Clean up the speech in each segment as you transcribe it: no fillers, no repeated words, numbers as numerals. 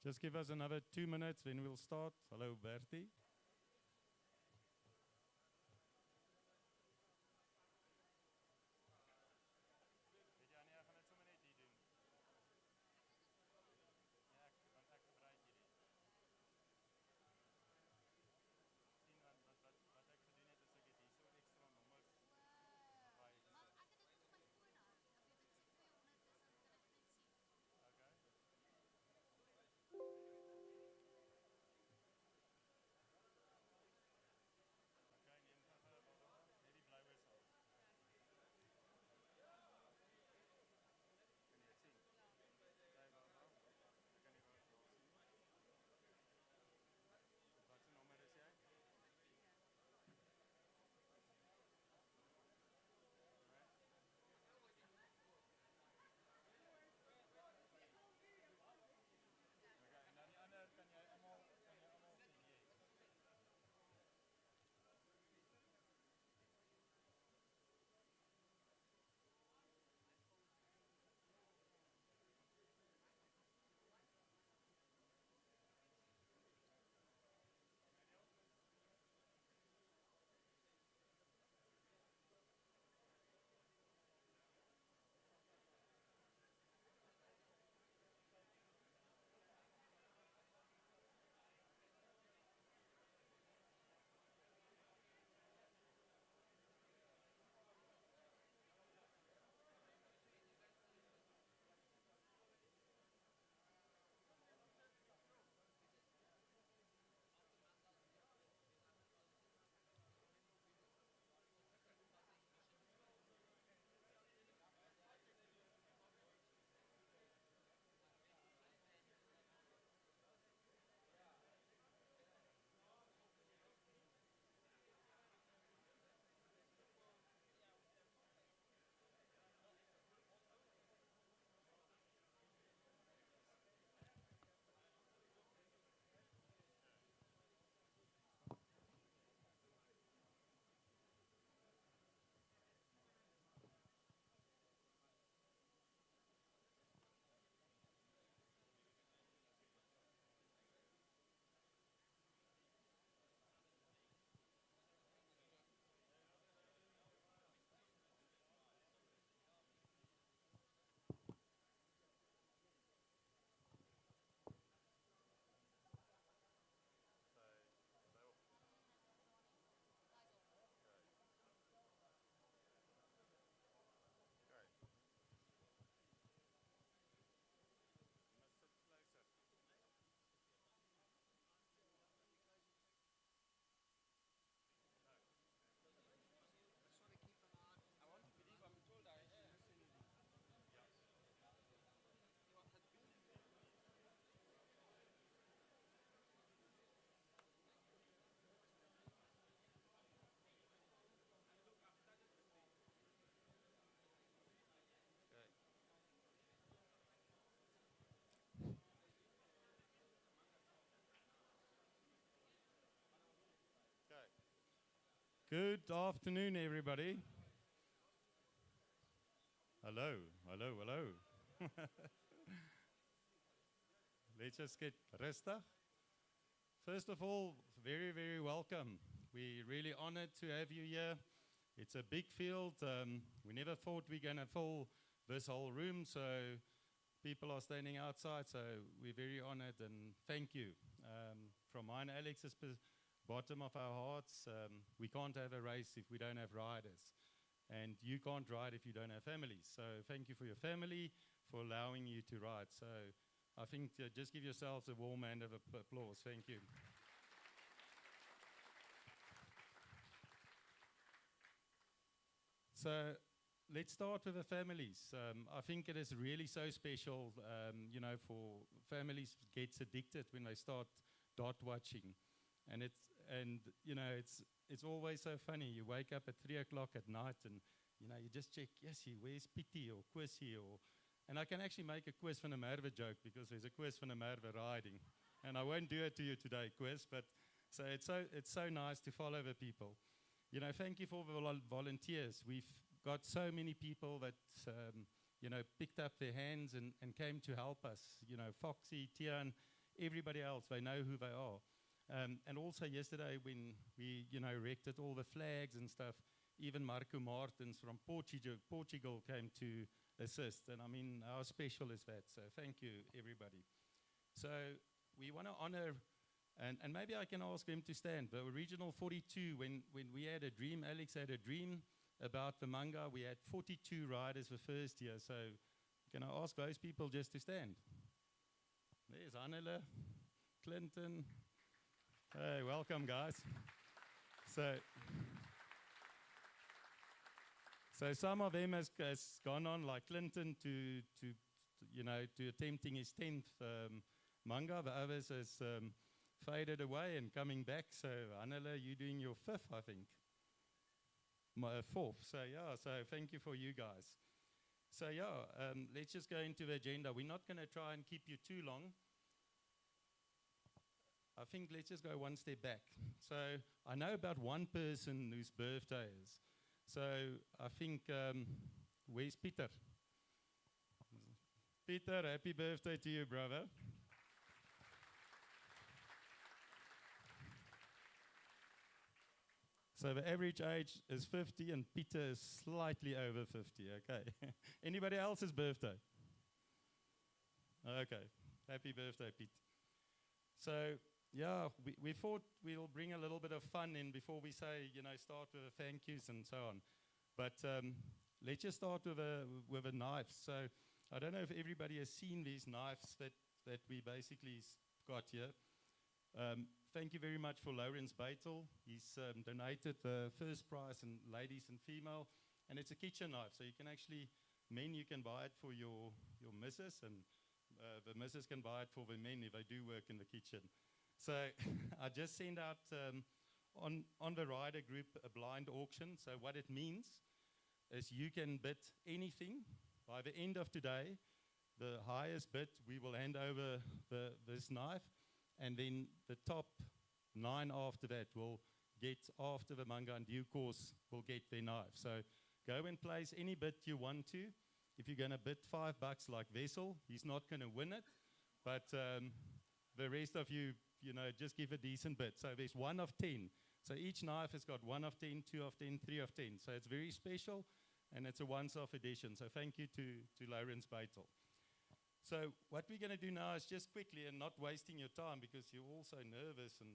Just give us another 2 minutes, then we'll start. Hello, Bertie. Good afternoon, everybody. Hello, hello, hello. Let's just get rustig. First of all, very, very welcome. We're really honored to have you here. It's a big field. We never thought we're going to fill this whole room, so people are standing outside, so we're very honored and thank you. From mine and Alex's bottom of our hearts, we can't have a race if we don't have riders. And you can't ride if you don't have families. So thank you for your family, for allowing you to ride. So I think just give yourselves a warm hand of applause. Thank you. So let's start with the families. I think it is really so special, for families gets addicted when they start dot watching. And it's always so funny. You wake up at 3 o'clock at night and, you just check, yes, where's Pietie or Quizzy and I can actually make a Quiz van der Merwe joke because there's a Quiz van der Merwe riding. And I won't do it to you today, Quiz, but so it's so nice to follow the people. Thank you for the volunteers. We've got so many people that, picked up their hands and came to help us. Foxy, Tian, everybody else, they know who they are. And also yesterday when we, erected all the flags and stuff, even Marco Martins from Portugal came to assist. And I mean, how special is that? So thank you, everybody. So we want to honor, and maybe I can ask them to stand. The original 42, when we had a dream, Alex had a dream about the Munga. We had 42 riders the first year. So can I ask those people just to stand? There's Annele, Clinton. Hey, welcome, guys. So some of them has gone on, like Clinton, to attempting his 10th Munga. The others has faded away and coming back. So Annele, you're doing your 5th, I think. My 4th. So thank you for you guys. So let's just go into the agenda. We're not going to try and keep you too long. I think let's just go one step back. So I know about one person whose birthday is. So I think, where's Peter? Peter, happy birthday to you, brother. So the average age is 50 and Peter is slightly over 50, okay. Anybody else's birthday? Okay, happy birthday, Pete. So, we thought we'll bring a little bit of fun in before we say, start with the thank yous and so on. But let's just start with a knife. So I don't know if everybody has seen these knives that we basically got here. Thank you very much for Lawrence Beitel. He's donated the first prize in ladies and female, and it's a kitchen knife. So you can actually, men, you can buy it for your missus, and the missus can buy it for the men if they do work in the kitchen. So I just sent out on the rider group a blind auction. So what it means is you can bid anything. By the end of today, the highest bid, we will hand over this knife, and then the top 9 after that will get, after the Munga in due course, will get their knife. So go and place any bid you want to. If you're going to bid $5 like Wessel, he's not going to win it. But the rest of you, just give a decent bid. So there's 1 of 10. So each knife has got 1 of 10, 2 of 10, 3 of 10. So it's very special, and it's a once-off edition. So thank you to Lawrence Beitel. So what we're going to do now is just quickly, and not wasting your time because you're also nervous and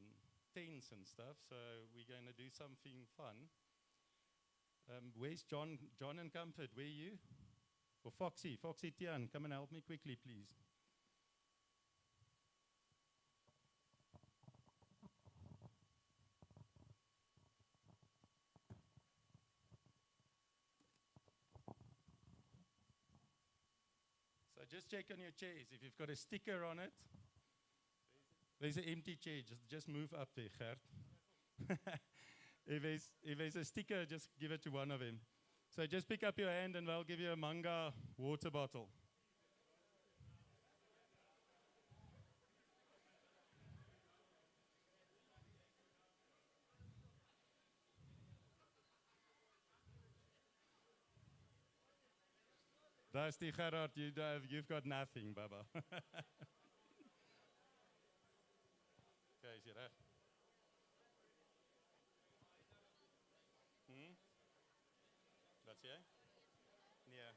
tense and stuff. So we're going to do something fun. Where's John and Comfort? Where are you? Or Foxy Tian, come and help me quickly, please. So just check on your chairs. If you've got a sticker on it, there's an empty chair. Just move up there, Gert. If there's a sticker, just give it to one of them. So just pick up your hand and they'll give you a Munga water bottle. That's the Gerard, you've got nothing, Baba. Okay, is je reg? Wat sê jy? Nee.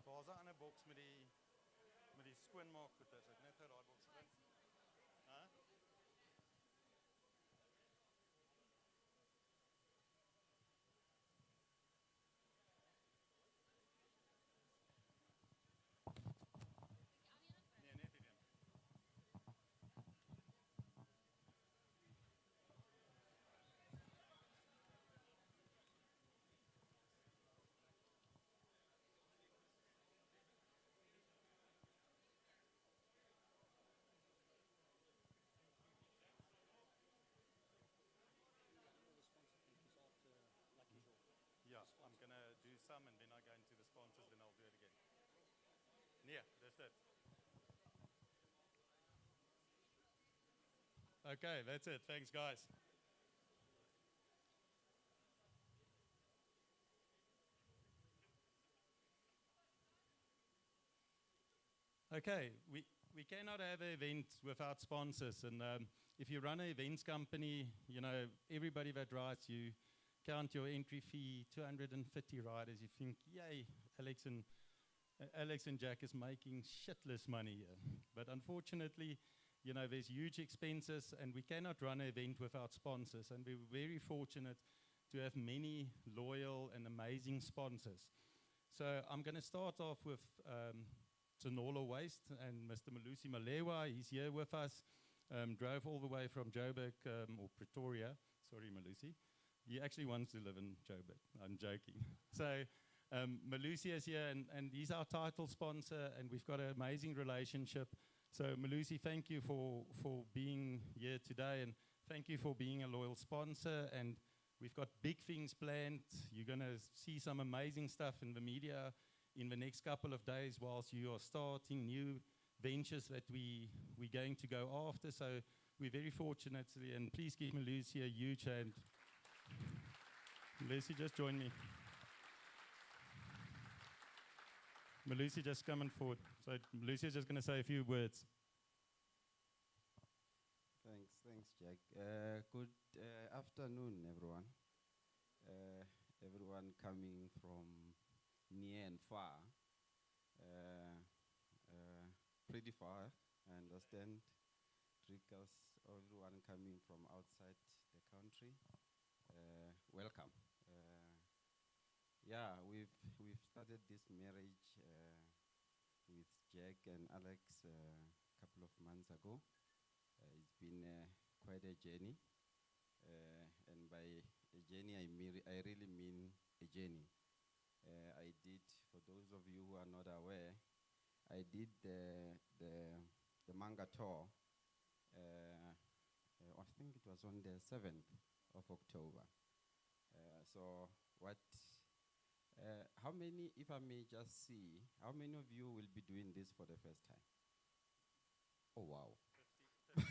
Waar's daai ander boks met die skoonmaak goeders? Ek net daai boks vind. Hæ? Yeah, I'm going to do some and then I go into the sponsors, then I'll do it again. Yeah, that's it. Okay, that's it. Thanks, guys. Okay, we cannot have an event without sponsors. And if you run an events company, you know, everybody that rides, you count your entry fee, 250 riders. You think, yay, Alex and Jack is making shitless money here. But unfortunately, you know, there's huge expenses, and we cannot run an event without sponsors. And we're very fortunate to have many loyal and amazing sponsors. So I'm going to start off with Tshenolo Waste and Mr. Malusi Malewa. He's here with us. Drove all the way from Joburg or Pretoria. Sorry, Malusi. He actually wants to live in Joburg. I'm joking. So Malusi is here, and he's our title sponsor, and we've got an amazing relationship. So Malusi, thank you for being here today, and thank you for being a loyal sponsor. And we've got big things planned. You're going to see some amazing stuff in the media in the next couple of days whilst you are starting new ventures that we're going to go after. So we're very fortunate, and please give Malusi a huge hand. Malusi, just join me. Malusi, just coming forward. So Malusi is just going to say a few words. Thanks, Jack. Good afternoon, everyone. Everyone coming from near and far. Pretty far, I understand. Trickers, everyone coming from outside the country. Welcome. Yeah, we've started this marriage with Jack and Alex a couple of months ago. It's been quite a journey, and by a journey I really mean a journey. I did, for those of you who are not aware, I did the Munga tour. I think it was on the 7th of October. So what? How many, if I may just see, how many of you will be doing this for the first time? Oh, wow. 58%.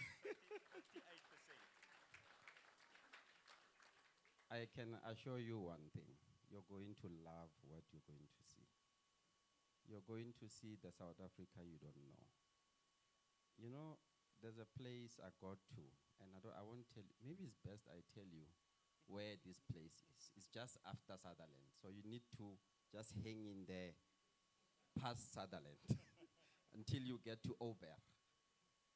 I can assure you one thing. You're going to love what you're going to see. You're going to see the South Africa you don't know. You know, there's a place I got to, and I won't tell you. Maybe it's best I tell you where this place is. It's just after Sutherland. So you need to just hang in there past Sutherland until you get to Ober.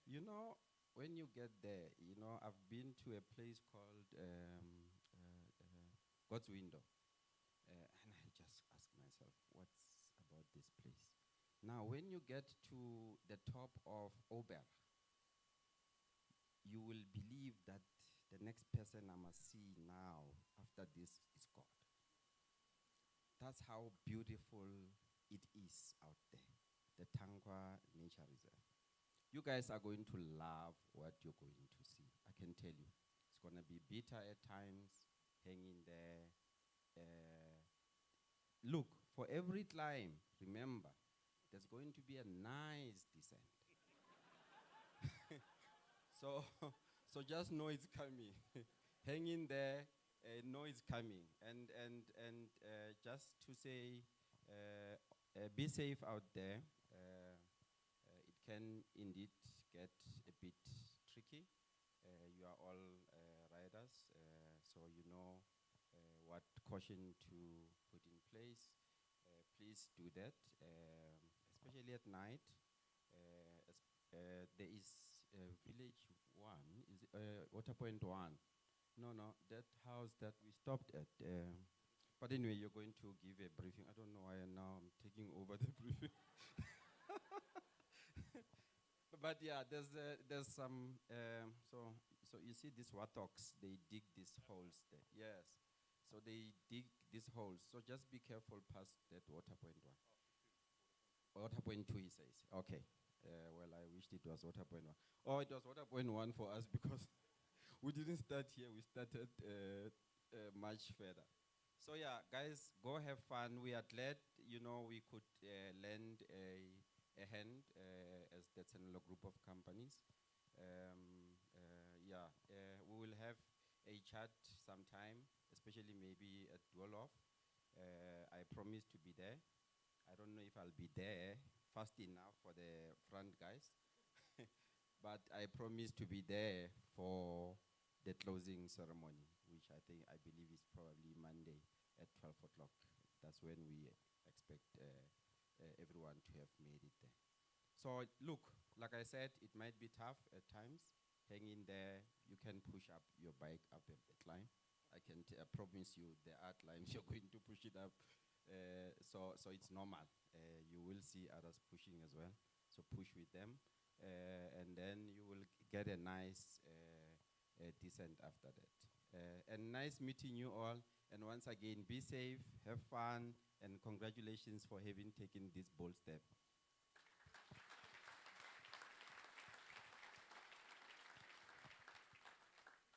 You know, when you get there, you know, I've been to a place called God's Window. And I just ask myself, what's about this place? Now, when you get to the top of Ober, you will believe that the next person I must see now after this is God. That's how beautiful it is out there, the Tangwa Nature Reserve. You guys are going to love what you're going to see. I can tell you. It's going to be bitter at times, hanging there. Look, for every climb, remember, there's going to be a nice descent. So just know it's coming. Hang in there, know it's coming. And just to say, be safe out there. It can indeed get a bit tricky. You are all riders, so you know what caution to put in place. Please do that, especially at night. There is village 1, is Water Point 1. No, that house that we stopped at. But anyway, you're going to give a briefing. I don't know why now I'm taking over the briefing. But yeah, there's some. So you see these wattoks, they dig these holes there. Yes. So they dig these holes. So just be careful past that Water Point 1. Water Point 2, he says. Okay. Well, I wished it was Water Point 1. Oh, it was Water Point 1 for us because we didn't start here. We started much further. So yeah, guys, go have fun. We are glad, you know, we could lend a hand as the Tshenolo group of companies. We will have a chat sometime, especially maybe at Dwolof. I promise to be there. I don't know if I'll be there fast enough for the front guys. But I promise to be there for the closing ceremony, which I believe is probably Monday at 12 o'clock. That's when we expect everyone to have made it there. So look, like I said, it might be tough at times. Hang in there. You can push up your bike up a climb. I can promise you there are climbs you're going to push it up. So it's normal. You will see others pushing as well. So push with them. And then you will get a nice descent after that. And nice meeting you all. And once again, be safe, have fun, and congratulations for having taken this bold step.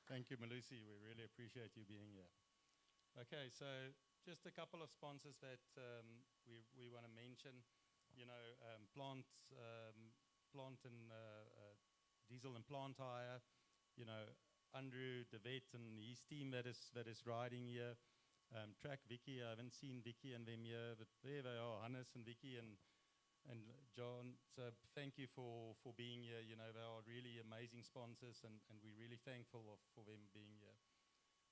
Thank you, Malusi. We really appreciate you being here. Okay, so just a couple of sponsors that we want to mention. You know, plant and diesel and plant hire. You know, Andrew De Wet and his team that is riding here. Track Vicky. I haven't seen Vicky and them here, but there they are, Hannes and Vicky and John. So thank you for being here. You know, they are really amazing sponsors, and we're really thankful for them being here.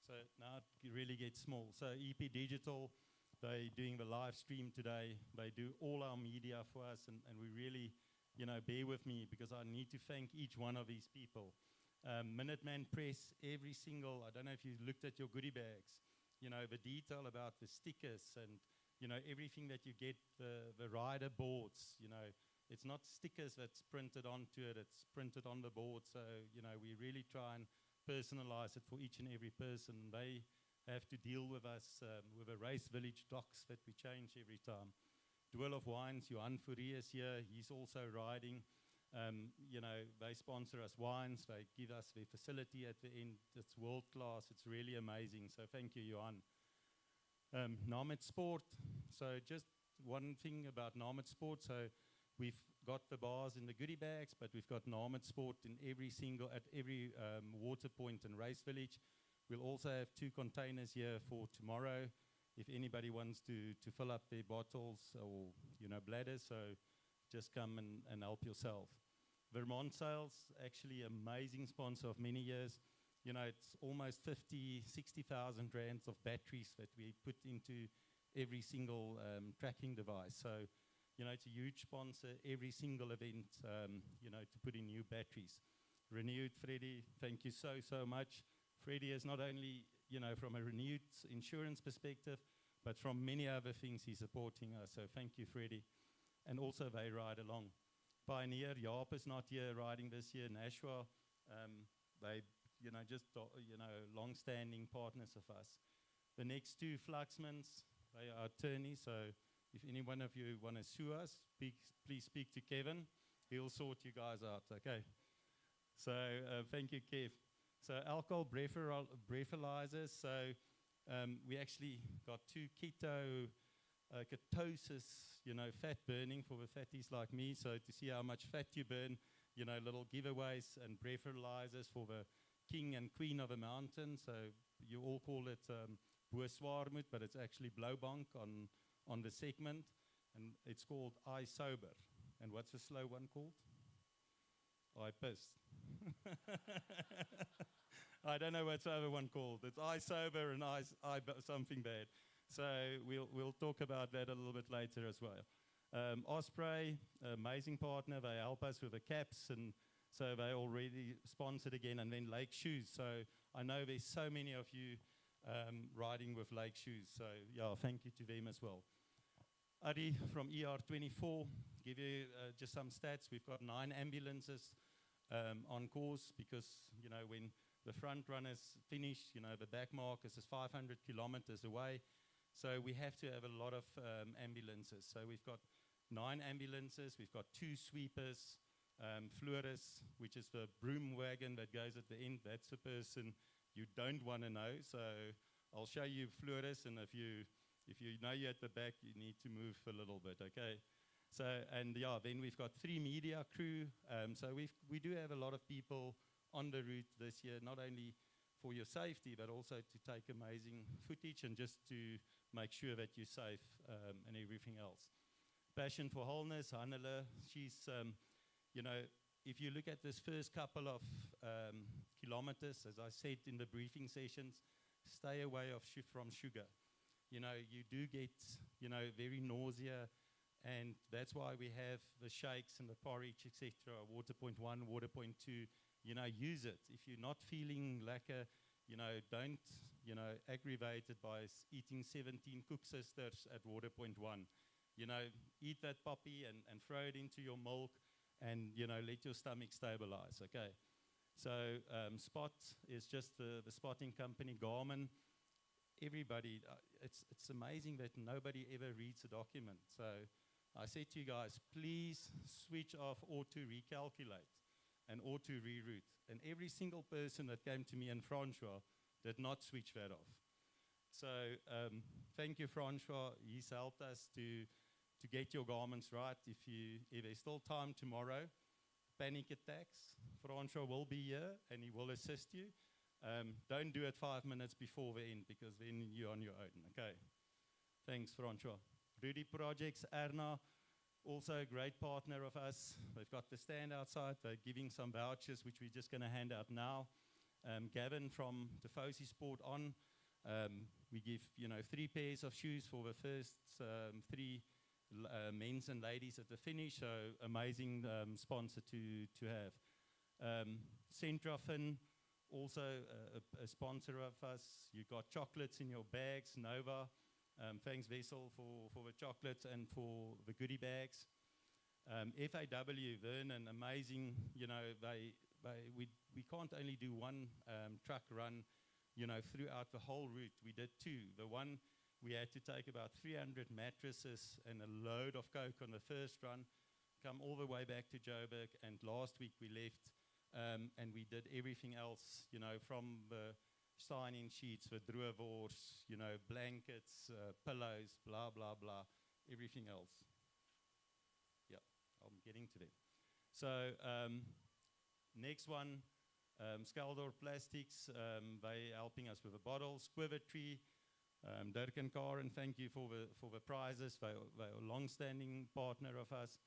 So now it really gets small. So EP Digital, they're doing the live stream today. They do all our media for us, and we really, you know, bear with me because I need to thank each one of these people. Minuteman Press, every single, I don't know if you looked at your goodie bags, you know, the detail about the stickers and, you know, everything that you get, the rider boards, you know, it's not stickers that's printed onto it, it's printed on the board. So, you know, we really try and personalize it for each and every person. They have to deal with us with a race village docs that we change every time. Dwell of Wines, Johan Fourie is here, he's also riding. You know, they sponsor us wines, they give us their facility at the end. It's world class, it's really amazing. So thank you, Johan. Namit Sport, so just one thing about Namit Sport. So we've got the bars in the goodie bags, but we've got Namit Sport in at every water point and race village. We'll also have 2 containers here for tomorrow if anybody wants to fill up their bottles or, you know, bladders. So just come and help yourself. Vermont Sales, actually amazing sponsor of many years. You know, it's almost 60,000 rands of batteries that we put into every single tracking device. So, you know, it's a huge sponsor, every single event, you know, to put in new batteries. Renewed, Freddie, thank you so much. Freddie is not only, you know, from a renewed insurance perspective, but from many other things he's supporting us. So thank you, Freddie. And also they ride along. Pioneer, Jaap is not here riding this year. Nashua, they, you know, just, you know, long-standing partners of us. The next 2 Fluxmans, they are attorneys, so if any one of you want to sue us, please speak to Kevin. He'll sort you guys out, okay? So thank you, Kev. So alcohol breathalyzers, so we actually got 2 ketosis, you know, fat burning for the fatties like me. So to see how much fat you burn, you know, little giveaways and breathalyzers for the king and queen of a mountain. So you all call it Boer Swaarmoed, but it's actually Blaubank on the segment. And it's called I Sober. And what's the slow one called? I Pissed. I don't know what's the other one called. It's I Sober and I something bad. So we'll talk about that a little bit later as well. Osprey, amazing partner. They help us with the caps, and so they already sponsored again. And then Lake Shoes. So I know there's so many of you riding with Lake Shoes. So yeah, thank you to them as well. Adi from ER24, give you just some stats. We've got 9 ambulances on course because, you know, when the front runners finish, you know, the back markers is 500 kilometers away. So we have to have a lot of ambulances. So we've got 9 ambulances, we've got 2 sweepers, Floris, which is the broom wagon that goes at the end. That's the person you don't want to know. So I'll show you Floris, and if you know you're at the back, you need to move a little bit, okay? So, and yeah, then we've got 3 media crew. So we do have a lot of people on the route this year, not only for your safety, but also to take amazing footage and just to make sure that you're safe and everything else. Passion for Wholeness, Hannele, she's, you know, if you look at this first couple of kilometers, as I said in the briefing sessions, stay away from sugar. You know, you do get, you know, very nausea, and that's why we have the shakes and the porridge, etc. Water point 1, water point 2, you know, use it. If you're not feeling lekker, you know, don't, you know, aggravate it by eating 17 cook sisters at water point 1. You know, eat that poppy and throw it into your milk and, you know, let your stomach stabilize, okay? So Spot is just the spotting company, Garmin. Everybody, it's amazing that nobody ever reads a document. So I said to you guys, please switch off auto recalculate and auto reroute. And every single person that came to me and Francois did not switch that off. So thank you, Francois. He's helped us to get your garments right. If there's still time tomorrow, panic attacks, Francois will be here and he will assist you. Don't do it 5 minutes before the end because then you're on your own, okay? Thanks, Francois. Rudy Projects, Erna, also a great partner of us. They've got the stand outside. They're giving some vouchers, which we're just going to hand out now. Gavin from the Fosi Sport On. We give, you know, 3 pairs of shoes for the first 3 men's and ladies at the finish. So amazing sponsor to have. Centrafin, also a sponsor of us. You got chocolates in your bags, Nova. Thanks, Vessel, for the chocolates and for the goodie bags. FAW, Vernon, amazing. You know, we can't only do one truck run, you know, throughout the whole route. We did 2. The one, we had to take about 300 mattresses and a load of coke on the first run, come all the way back to Joburg, and last week we left and we did everything else, you know, from the sign-in sheets, the droewors, you know, blankets, pillows, blah, blah, blah, everything else. Yeah, I'm getting to them. So next one, Skaldor Plastics, they helping us with the bottles. Quivertree, Dirk and Karen, thank you for the prizes. They're a long-standing partner of us.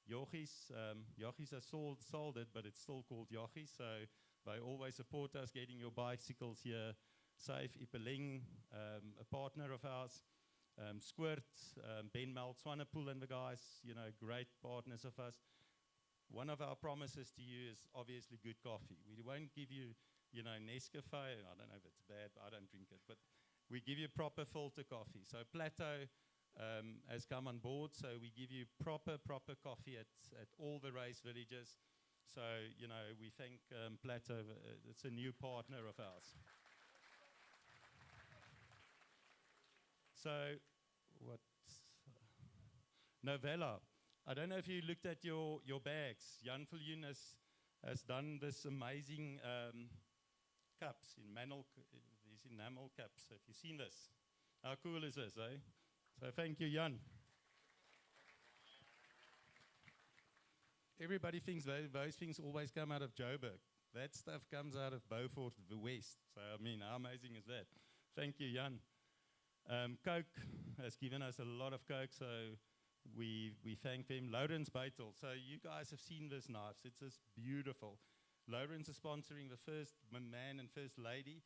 Jochies, Jochies has sold it, but it's still called Jochies, so they always support us getting your bicycles here safe. Ipeling, a partner of ours. Squirt, Ben Melt, Swanepoel and the guys, you know, great partners of us. One of our promises to you is obviously good coffee. We won't give you, you know, Nescafe. I don't know if it's bad, I don't drink it, but we give you proper filter coffee. So Plateau has come on board, so we give you proper coffee at all the race villages. So, you know, we thank Plateau. It's a new partner of ours. So, what? Novella. I don't know if you looked at your bags. Jan Viljoen has done this amazing cups, these enamel cups. Have you seen this? How cool is this, eh? So thank you, Jan. Everybody thinks those things always come out of Joburg. That stuff comes out of Beaufort, the West. So, I mean, how amazing is that? Thank you, Jan. Coke has given us a lot of Coke, so we thank them. Lawrence Beitel. So you guys have seen this knives. It's just beautiful. Lawrence is sponsoring the first man and first lady.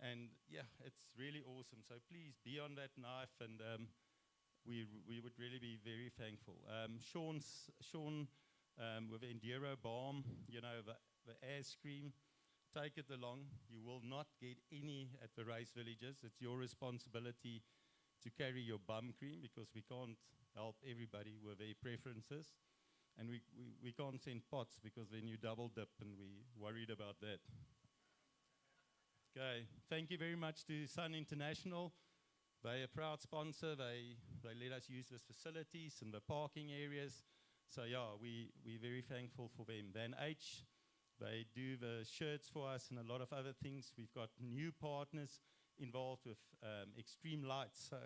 And yeah, it's really awesome. So please be on that knife, and we would really be very thankful. Sean with the Enduro Balm, you know, the air scream, take it along. You will not get any at the race villages. It's your responsibility to carry your bum cream, because we can't help everybody with their preferences. And we can't send pots, because then you double dip, and we're worried about that. Okay, thank you very much to Sun International. They're a proud sponsor. They let us use these facilities and the parking areas. So yeah, we're very thankful for them. Van H, they do the shirts for us and a lot of other things. We've got new partners involved with Extreme Lights. So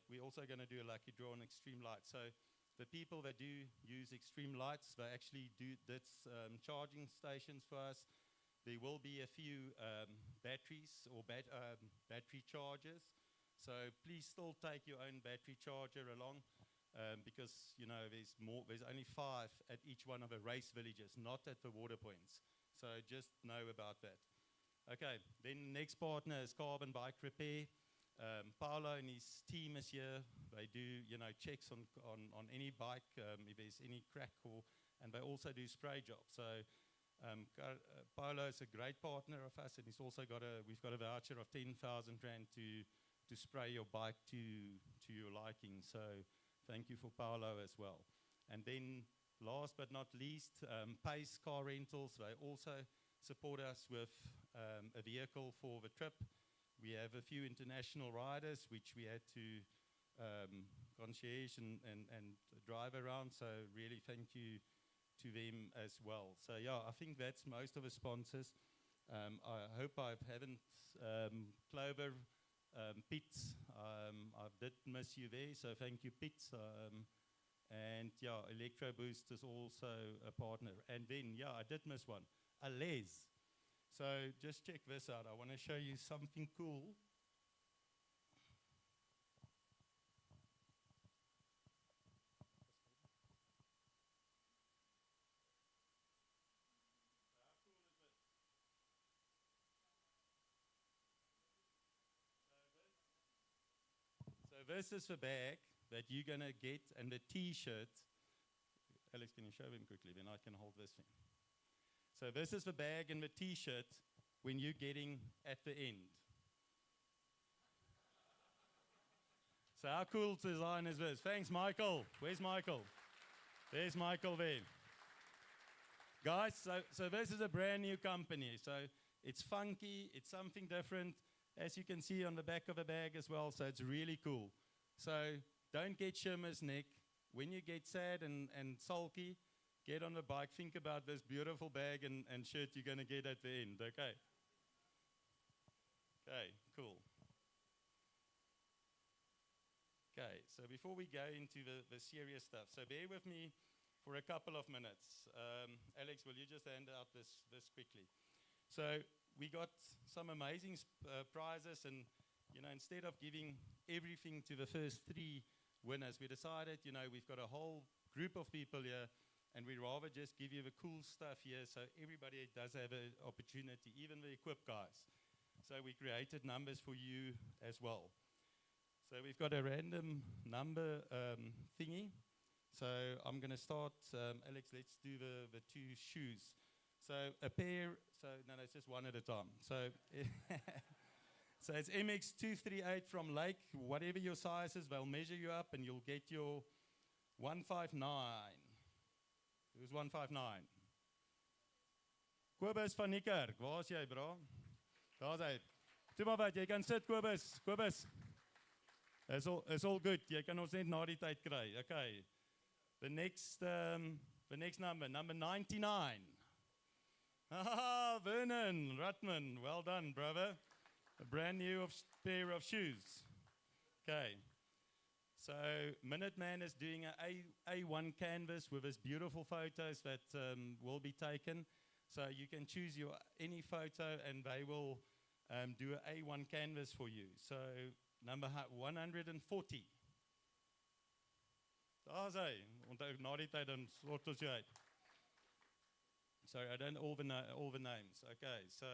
we're also going to do a lucky draw on Extreme Lights. So the people that do use Extreme Lights, they actually do charging stations for us. There will be a few batteries or battery chargers. So please still take your own battery charger along. because, you know, there's only 5 at each one of the race villages, not at the water points. So just know about that. Okay, then next partner is Carbon Bike Repair. Paolo and his team is here. They do, you know, checks on any bike, if there's any crack, and they also do spray jobs. So Paolo is a great partner of us, and we've got a voucher of 10,000 Rand to spray your bike to your liking. So thank you for Paolo as well. And then last but not least, Pace Car Rentals. They also support us with a vehicle for the trip. We have a few international riders which we had to concierge and drive around. So really thank you to them as well. So yeah, I think that's most of the sponsors. I hope I haven't Clover, Pitts. I did miss you there, so thank you, Pitts. And yeah, Electro Boost is also a partner. And then, yeah, I did miss one, a Les. So just check this out. I want to show you something cool. So this is the bag that you're going to get, and the T-shirt. Alex, can you show him quickly? Then I can hold this thing. So this is the bag and the T-shirt when you're getting at the end. So how cool design is this? Thanks, Michael. Where's Michael? There's Michael there. Guys, so this is a brand new company. So it's funky, it's something different, as you can see on the back of the bag as well. So it's really cool. So don't get Shimmer's neck. When you get sad and sulky, get on the bike, think about this beautiful bag and shirt you're going to get at the end, okay? Okay, cool. Okay, so before we go into the serious stuff, so bear with me for a couple of minutes. Alex, will you just hand out this quickly? So we got some amazing prizes, and, you know, instead of giving everything to the first 3 winners, we decided, you know, we've got a whole group of people here, and we rather just give you the cool stuff here so everybody does have an opportunity, even the equipped guys. So we created numbers for you as well. So we've got a random number thingy. So I'm going to start, Alex, let's do the 2 shoes. So a pair, no, it's just one at a time. So, so it's MX238 from Lake. Whatever your size is, they'll measure you up and you'll get your 159. Who's 159? Kobus van Niekerk, waar is jy, bro? Daar's hy. Toe maar wat, jy kan sit, Kobus. Kobus. It's all good. Jy kan ons net na die tyd kry. Okay. The next number 99. Ah, Vernon Rutman. Well done, brother. A brand new pair of shoes. Okay. So Minuteman is doing an A1 canvas with his beautiful photos that will be taken. So you can choose any photo and they will do an A1 canvas for you. So number 140. Daar's hy. Onthou na die tyd dan sort ons jou uit. Sorry, I don't all the names. Okay, so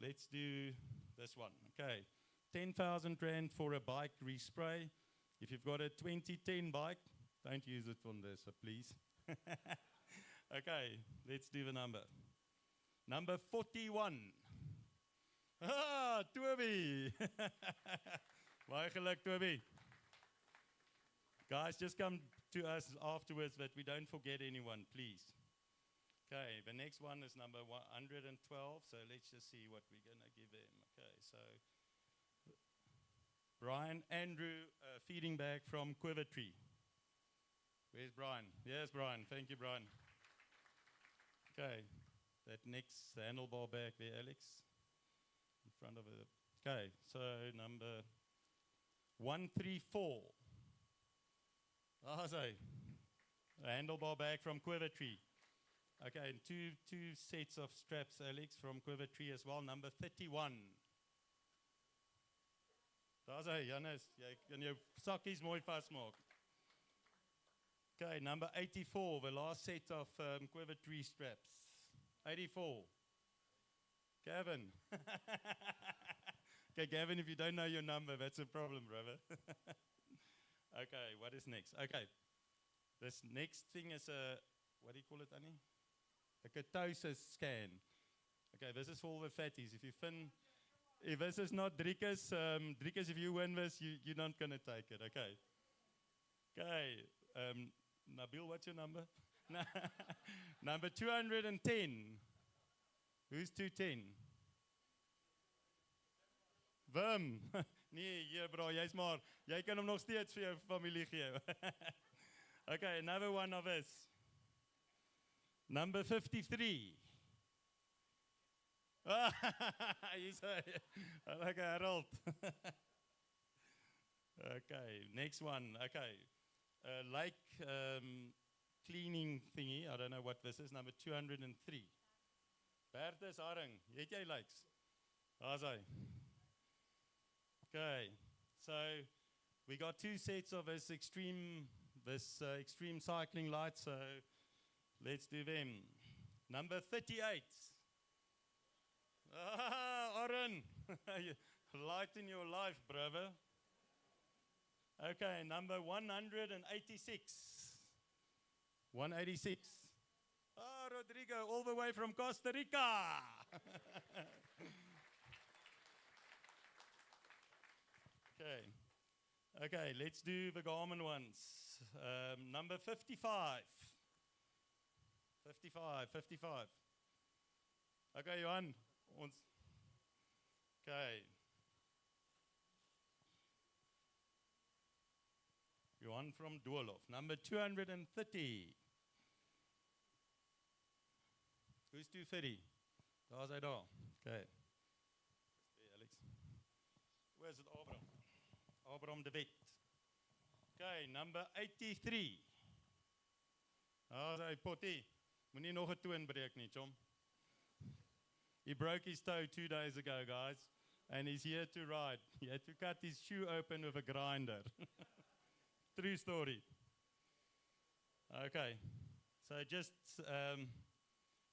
let's do this one. Okay, 10,000 Rand for a bike respray. If you've got a 2010 bike, don't use it on this, please. Okay, let's do the number. Number 41. Ah, Toby. Baie geluk, Toby. Guys, just come to us afterwards that we don't forget anyone, please. Okay, the next one is number 112, so let's just see what we're going to give him. Okay, so Brian Andrew, feeding bag from Quiver Tree. Where's Brian? Yes, Brian. Thank you, Brian. Okay, that next handlebar bag there, Alex, in front of it. Okay, so number 134. Ah, so a handlebar bag from Quiver Tree. Okay, and two sets of straps, Alex, from Quiver Tree as well. Number 31. Daar's hy, Janus. Jy kan jou sakkies mooi vasmaak. Okay, number 84, the last set of quiver tree straps. 84. Gavin. Okay, Gavin, if you don't know your number, that's a problem, brother. Okay, what is next? Okay, this next thing is a, what do you call it, Annie? A ketosis scan. Okay, this is for all the fatties. If this is not Driekus, Driekus, if you win this, you're not going to take it, okay? Okay, Nabil, what's your number? Number 210. Who's 210? Wim. Nee, hier bro, jy's maar, jy kan hom nog steeds vir jou familie gee. Okay, another one of us. Number 53. He's like Harold. Okay, next one. Okay, lake cleaning thingy. I don't know what this is. Number 203. Bertus Arring. Het jy likes? Daar's hy. Okay, so we got two sets of this extreme cycling lights, so let's do them. Number 38. Aaron, light in your life, brother. Okay, number 186. 186. Rodrigo, all the way from Costa Rica. Okay, let's do the Garmin ones. Number 55. 55. Okay, Johan. Okay. Johan from Doolof. Number 230. Who's 230? Daar's hy daar. Okay. Hey, Alex. Where's it, Abraham? Abraham de Wet. Okay, number 83. Daar's hy, Potty. Moenie nog 'n toon breek nie, chom. He broke his toe 2 days ago, guys, and he's here to ride. He had to cut his shoe open with a grinder. True story. Okay, so just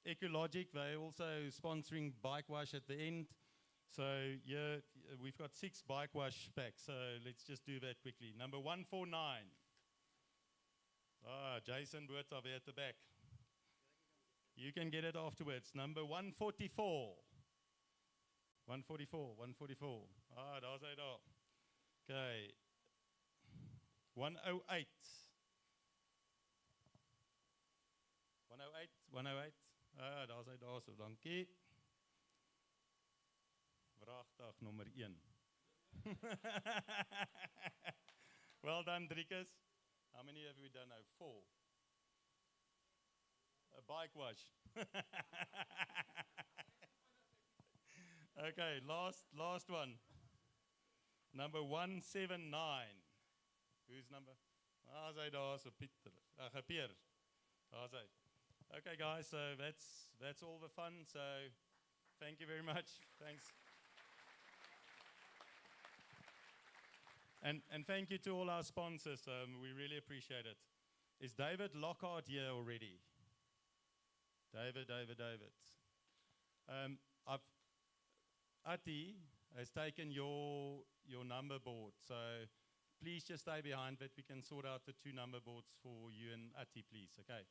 Ecologic, they're also sponsoring Bike Wash at the end. So yeah, we've got 6 Bike Wash packs, so let's just do that quickly. Number 149. Jason Boertov at the back. You can get it afterwards. Number 144. 144. Daar's hy daar. Okay. 108. 108. Daar's hy daar so. Dankie. Vraagdag nommer 1. Well done, Driekus. How many have we done now? 4. A bike wash. Okay, last one. Number 179. Who's number? Daar's hy daar so, Pieter. Pierre. Daar's hy. Okay, guys, so that's all the fun. So thank you very much. Thanks. And thank you to all our sponsors. We really appreciate it. Is David Lockhart here already? David. Ati has taken your number board. So please just stay behind that we can sort out the 2 number boards for you and Ati, please. Okay.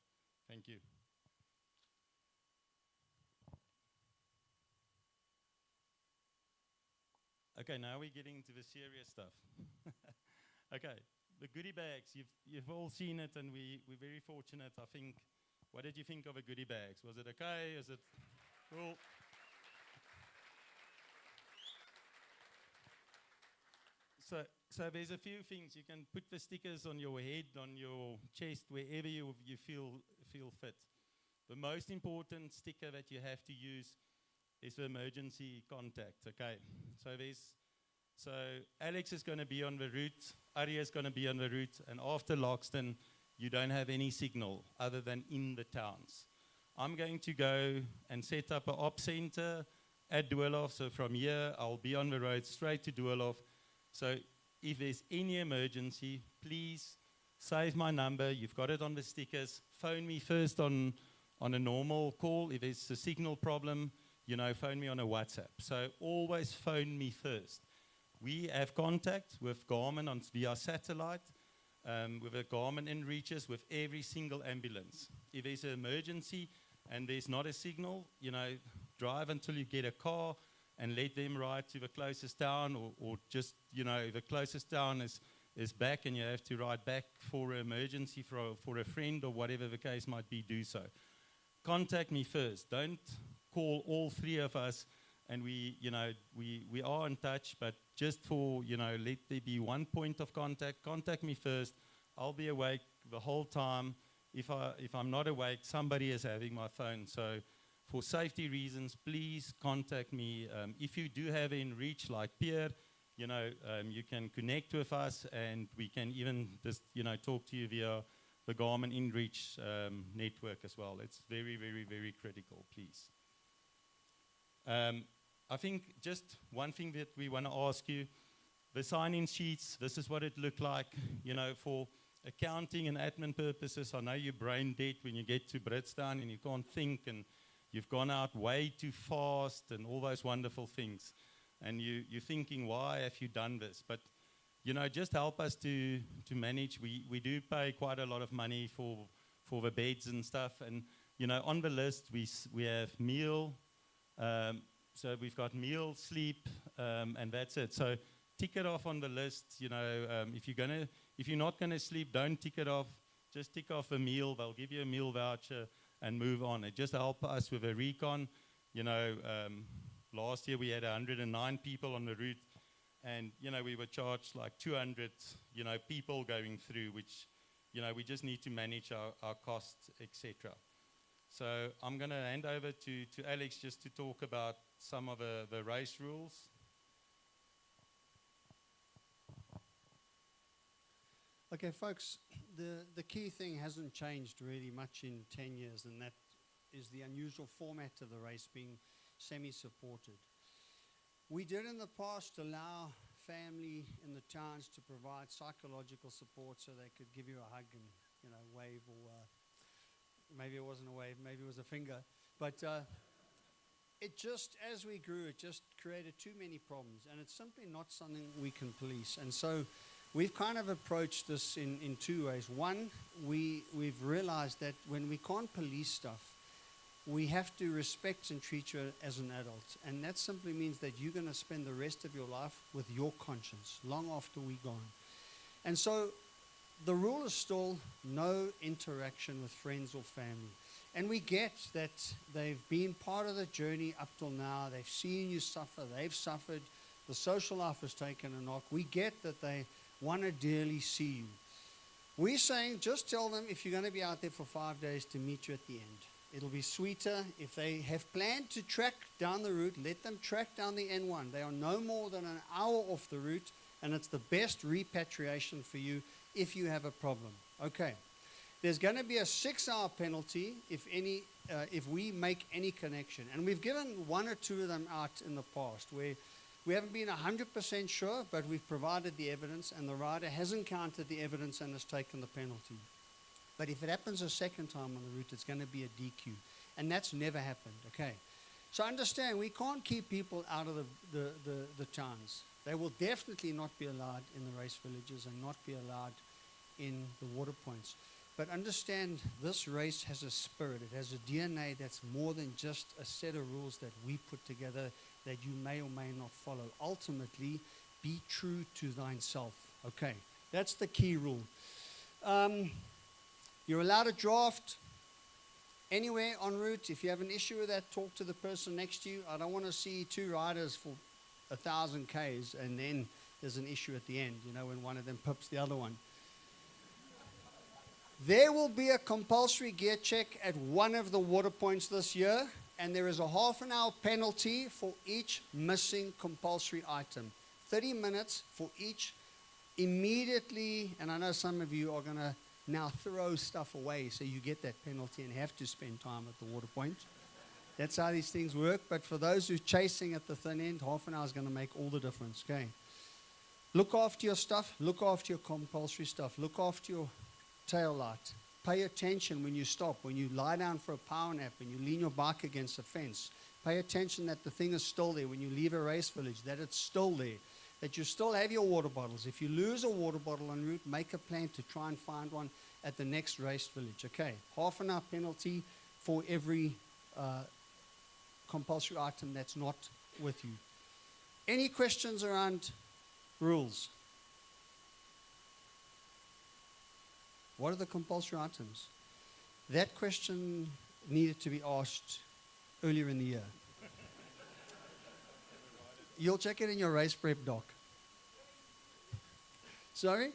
Thank you. Okay, now we're getting into the serious stuff. Okay, the goodie bags, you've all seen it, and we're very fortunate, I think. What did you think of the goodie bags? Was it okay? Is it cool? So there's a few things. You can put the stickers on your head, on your chest, wherever you feel fit. The most important sticker that you have to use is the emergency contact, okay? So Alex is going to be on the route, Ari is going to be on the route, and after Loxton, you don't have any signal other than in the towns. I'm going to go and set up an op center at Doolof, so from here, I'll be on the road straight to Doolof. So if there's any emergency, please save my number. You've got it on the stickers. Phone me first on a normal call. If there's a signal problem, phone me on a WhatsApp. So always phone me first. We have contact with Garmin via satellite, with a Garmin inReaches with every single ambulance. If there's an emergency and there's not a signal, drive until you get a car and let them ride to the closest town, or just, if the closest town is back and you have to ride back for an emergency for a friend or whatever the case might be, do so. Contact me first. Don't call all three of us and we are in touch, but just for, let there be one point of contact. Contact me first. I'll be awake the whole time. If I'm not awake, somebody is having my phone. So for safety reasons, please contact me. If you do have inReach like Pierre, you can connect with us, and we can even just, talk to you via the Garmin inReach network as well. It's very, very, very critical, please. I think just one thing that we want to ask you, the sign-in sheets, this is what it looked like, for accounting and admin purposes. I know you're brain dead when you get to Britstown and you can't think, and you've gone out way too fast and all those wonderful things. And you're thinking, why have you done this? But, just help us to manage. We do pay quite a lot of money for the beds and stuff. And, on the list, we have meal. So we've got meal, sleep, and that's it. So tick it off on the list. If you're not gonna sleep, don't tick it off. Just tick off a meal. They'll give you a meal voucher and move on. It just helps us with a recon. Last year we had 109 people on the route, and we were charged like 200 people going through, which we just need to manage our costs, etc. So I'm going to hand over to Alex just to talk about some of the race rules. Okay, folks, the key thing hasn't changed really much in 10 years, and that is the unusual format of the race being semi-supported. We did in the past allow family in the towns to provide psychological support so they could give you a hug and wave, or maybe it wasn't a wave, maybe it was a finger. But it just, as we grew, it just created too many problems, and it's simply not something we can police. And so we've kind of approached this in two ways. One, we've realized that when we can't police stuff, we have to respect and treat you as an adult. And that simply means that you're going to spend the rest of your life with your conscience, long after we're gone. And so the rule is still no interaction with friends or family. And we get that they've been part of the journey up till now. They've seen you suffer. They've suffered. The social life has taken a knock. We get that they want to dearly see you. We're saying just tell them, if you're going to be out there for 5 days, to meet you at the end. It'll be sweeter. If they have planned to track down the route, let them track down the N1. They are no more than an hour off the route, and it's the best repatriation for you if you have a problem. Okay. There's going to be a 6-hour penalty if we make any connection. And we've given one or two of them out in the past where we haven't been 100% sure, but we've provided the evidence, and the rider has encountered the evidence and has taken the penalty. But if it happens a second time on the route, it's going to be a DQ. And that's never happened, okay? So understand, we can't keep people out of the towns. They will definitely not be allowed in the race villages and not be allowed in the water points. But understand, this race has a spirit. It has a DNA that's more than just a set of rules that we put together that you may or may not follow. Ultimately, be true to thyself. Okay, that's the key rule. You're allowed to draft anywhere en route. If you have an issue with that, talk to the person next to you. I don't want to see two riders for 1,000 Ks and then there's an issue at the end, when one of them pips the other one. There will be a compulsory gear check at one of the water points this year, and there is a half-an-hour penalty for each missing compulsory item. 30 minutes for each immediately, and I know some of you are going to now throw stuff away, so you get that penalty and have to spend time at the water point. That's how these things work, but for those who are chasing at the thin end, half an hour is going to make all the difference, okay? Look after your stuff, look after your compulsory stuff, look after your tail light. Pay attention when you stop, when you lie down for a power nap, when you lean your bike against a fence. Pay attention that the thing is still there. When you leave a race village, that it's still there, that you still have your water bottles. If you lose a water bottle en route, make a plan to try and find one at the next race village. Okay, half an hour penalty for every compulsory item that's not with you. Any questions around rules? What are the compulsory items? That question needed to be asked earlier in the year. You'll check it in your race prep doc. Sorry?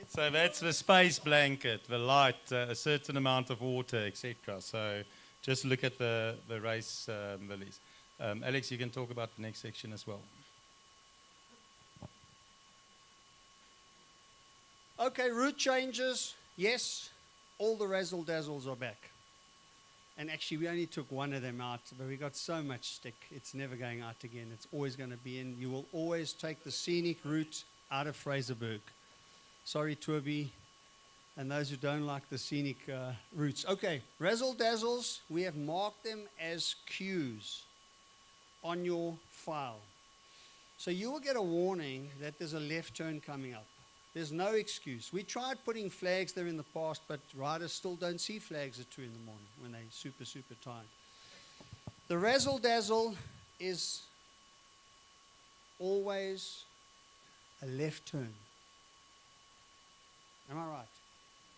So that's the space blanket, the light, a certain amount of water, etc. So just look at the race release. Alex, you can talk about the next section as well. Okay, route changes. Yes, all the razzle dazzles are back. And actually, we only took one of them out, but we got so much stick, it's never going out again. It's always going to be in. You will always take the scenic route out of Fraserburg. Sorry, Toby, and those who don't like the scenic routes. Okay, razzle dazzles, we have marked them as cues on your file. So you will get a warning that there's a left turn coming up. There's no excuse. We tried putting flags there in the past, but riders still don't see flags at 2 in the morning when they're super, super tired. The razzle dazzle is always a left turn. Am I right?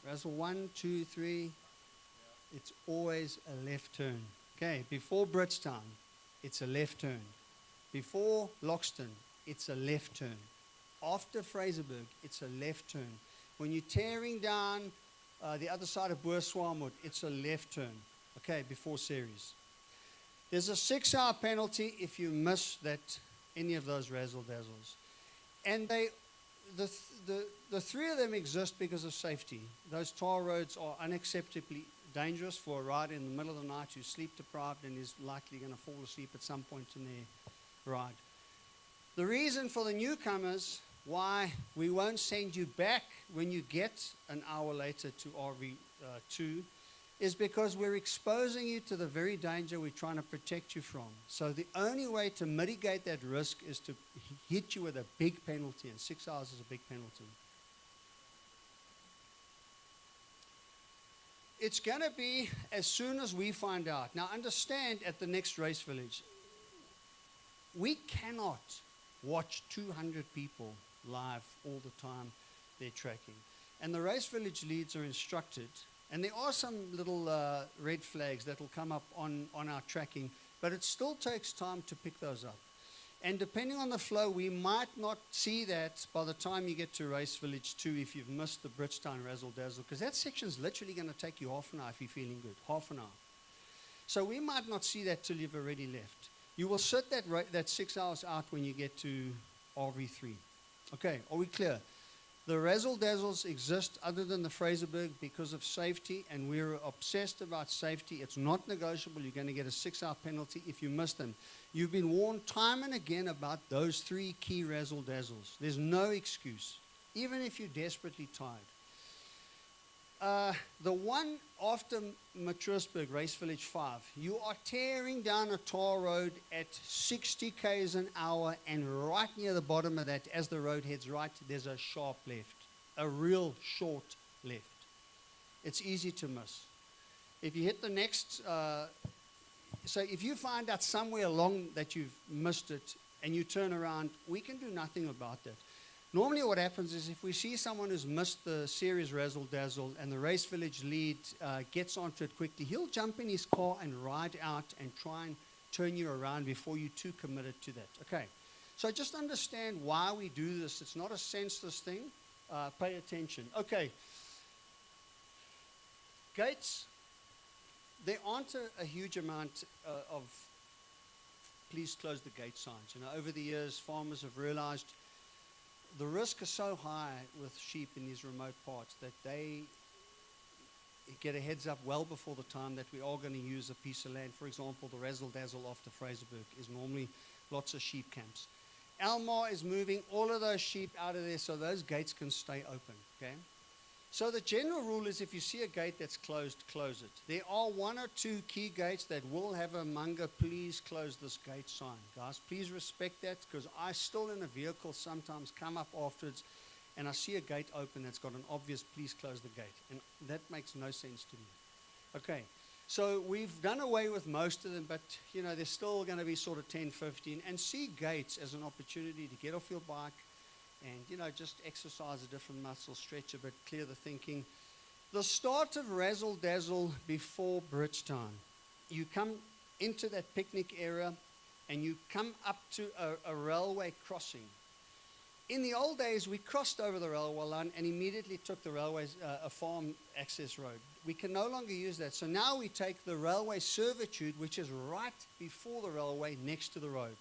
Razzle 1, 2, 3. It's always a left turn. Okay, before Bridgetown, it's a left turn. Before Loxton, it's a left turn. After Fraserburg, it's a left turn. When you're tearing down the other side of Boerswaamwood, it's a left turn. Okay, before series. There's a 6-hour penalty if you miss any of those razzle dazzles. And the three of them exist because of safety. Those tar roads are unacceptably dangerous for a rider in the middle of the night who's sleep deprived and is likely going to fall asleep at some point in their ride. The reason for the newcomers why we won't send you back when you get an hour later to RV2 is because we're exposing you to the very danger we're trying to protect you from. So the only way to mitigate that risk is to hit you with a big penalty, and 6 hours is a big penalty. It's going to be as soon as we find out. Now understand, at the next race village, we cannot watch 200 people live all the time they're tracking. And the race village leads are instructed, and there are some little red flags that will come up on our tracking, but it still takes time to pick those up. And depending on the flow, we might not see that by the time you get to race village 2 if you've missed the Bridgetown razzle dazzle, because that section is literally going to take you half an hour if you're feeling good, half an hour. So we might not see that till you've already left. You will sit that 6 hours out when you get to RV3. Okay, are we clear? The razzle dazzles exist other than the Fraserburg because of safety, and we're obsessed about safety. It's not negotiable. You're going to get a 6-hour penalty if you miss them. You've been warned time and again about those 3 key razzle dazzles. There's no excuse, even if you're desperately tired. The one after Matroosburg, Race Village 5, you are tearing down a tar road at 60 k's an hour, and right near the bottom of that, as the road heads right, there's a sharp left, a real short left. It's easy to miss. If you hit the next, so if you find out somewhere along that you've missed it and you turn around, we can do nothing about that. Normally what happens is if we see someone who's missed the series razzle dazzle and the race village lead gets onto it quickly, he'll jump in his car and ride out and try and turn you around before you're too committed to that. Okay, so just understand why we do this. It's not a senseless thing. Pay attention. Okay, gates. There aren't a huge amount of please close the gate signs. You know, over the years, farmers have realized the risk is so high with sheep in these remote parts that they get a heads up well before the time that we are going to use a piece of land. For example, the razzle dazzle after Fraserburg is normally lots of sheep camps. Almar is moving all of those sheep out of there so those gates can stay open, okay? So the general rule is if you see a gate that's closed, close it. There are one or two key gates that will have a Munga, please close this gate sign. Guys, please respect that, because I still in a vehicle sometimes come up afterwards and I see a gate open that's got an obvious please close the gate. And that makes no sense to me. Okay, so we've done away with most of them, but you know, there's still going to be sort of 10, 15, and see gates as an opportunity to get off your bike and, you know, just exercise a different muscle, stretch a bit, clear the thinking. The start of Razzle Dazzle before Bridgetown. You come into that picnic area and you come up to a railway crossing. In the old days, we crossed over the railway line and immediately took the railways, a farm access road. We can no longer use that. So now we take the railway servitude, which is right before the railway, next to the road.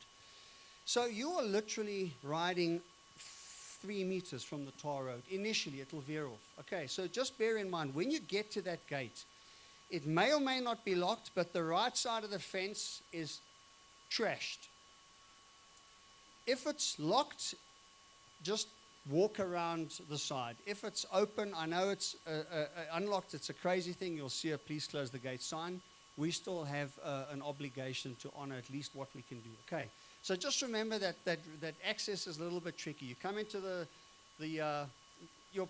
So you are literally riding 3 meters from the tar road. Initially, it will veer off. Okay, so just bear in mind, when you get to that gate, it may or may not be locked, but the right side of the fence is trashed. If it's locked, just walk around the side. If it's open, I know it's unlocked, it's a crazy thing. You'll see a please close the gate sign. We still have an obligation to honor at least what we can do. Okay, so just remember that access is a little bit tricky. You come into your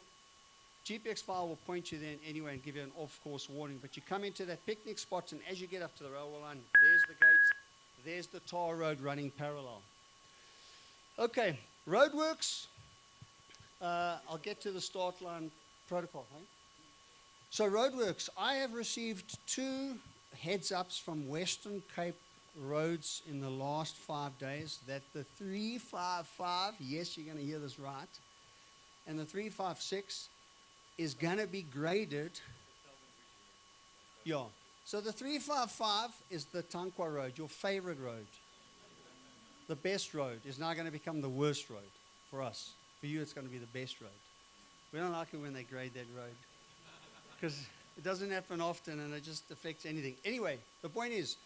GPX file will point you there anyway and give you an off-course warning, but you come into that picnic spot, and as you get up to the railway line, there's the gate, there's the tar road running parallel. Okay, roadworks. I'll get to the start line protocol. Hey? So roadworks, I have received 2 heads-ups from Western Cape roads in the last 5 days that the 355, yes, you're going to hear this right, and the 356 is going to be graded. Yeah. So the 355 is the Tankwa road, your favorite road. The best road is now going to become the worst road for us. For you, it's going to be the best road. We don't like it when they grade that road because it doesn't happen often and it just affects anything. Anyway, the point is,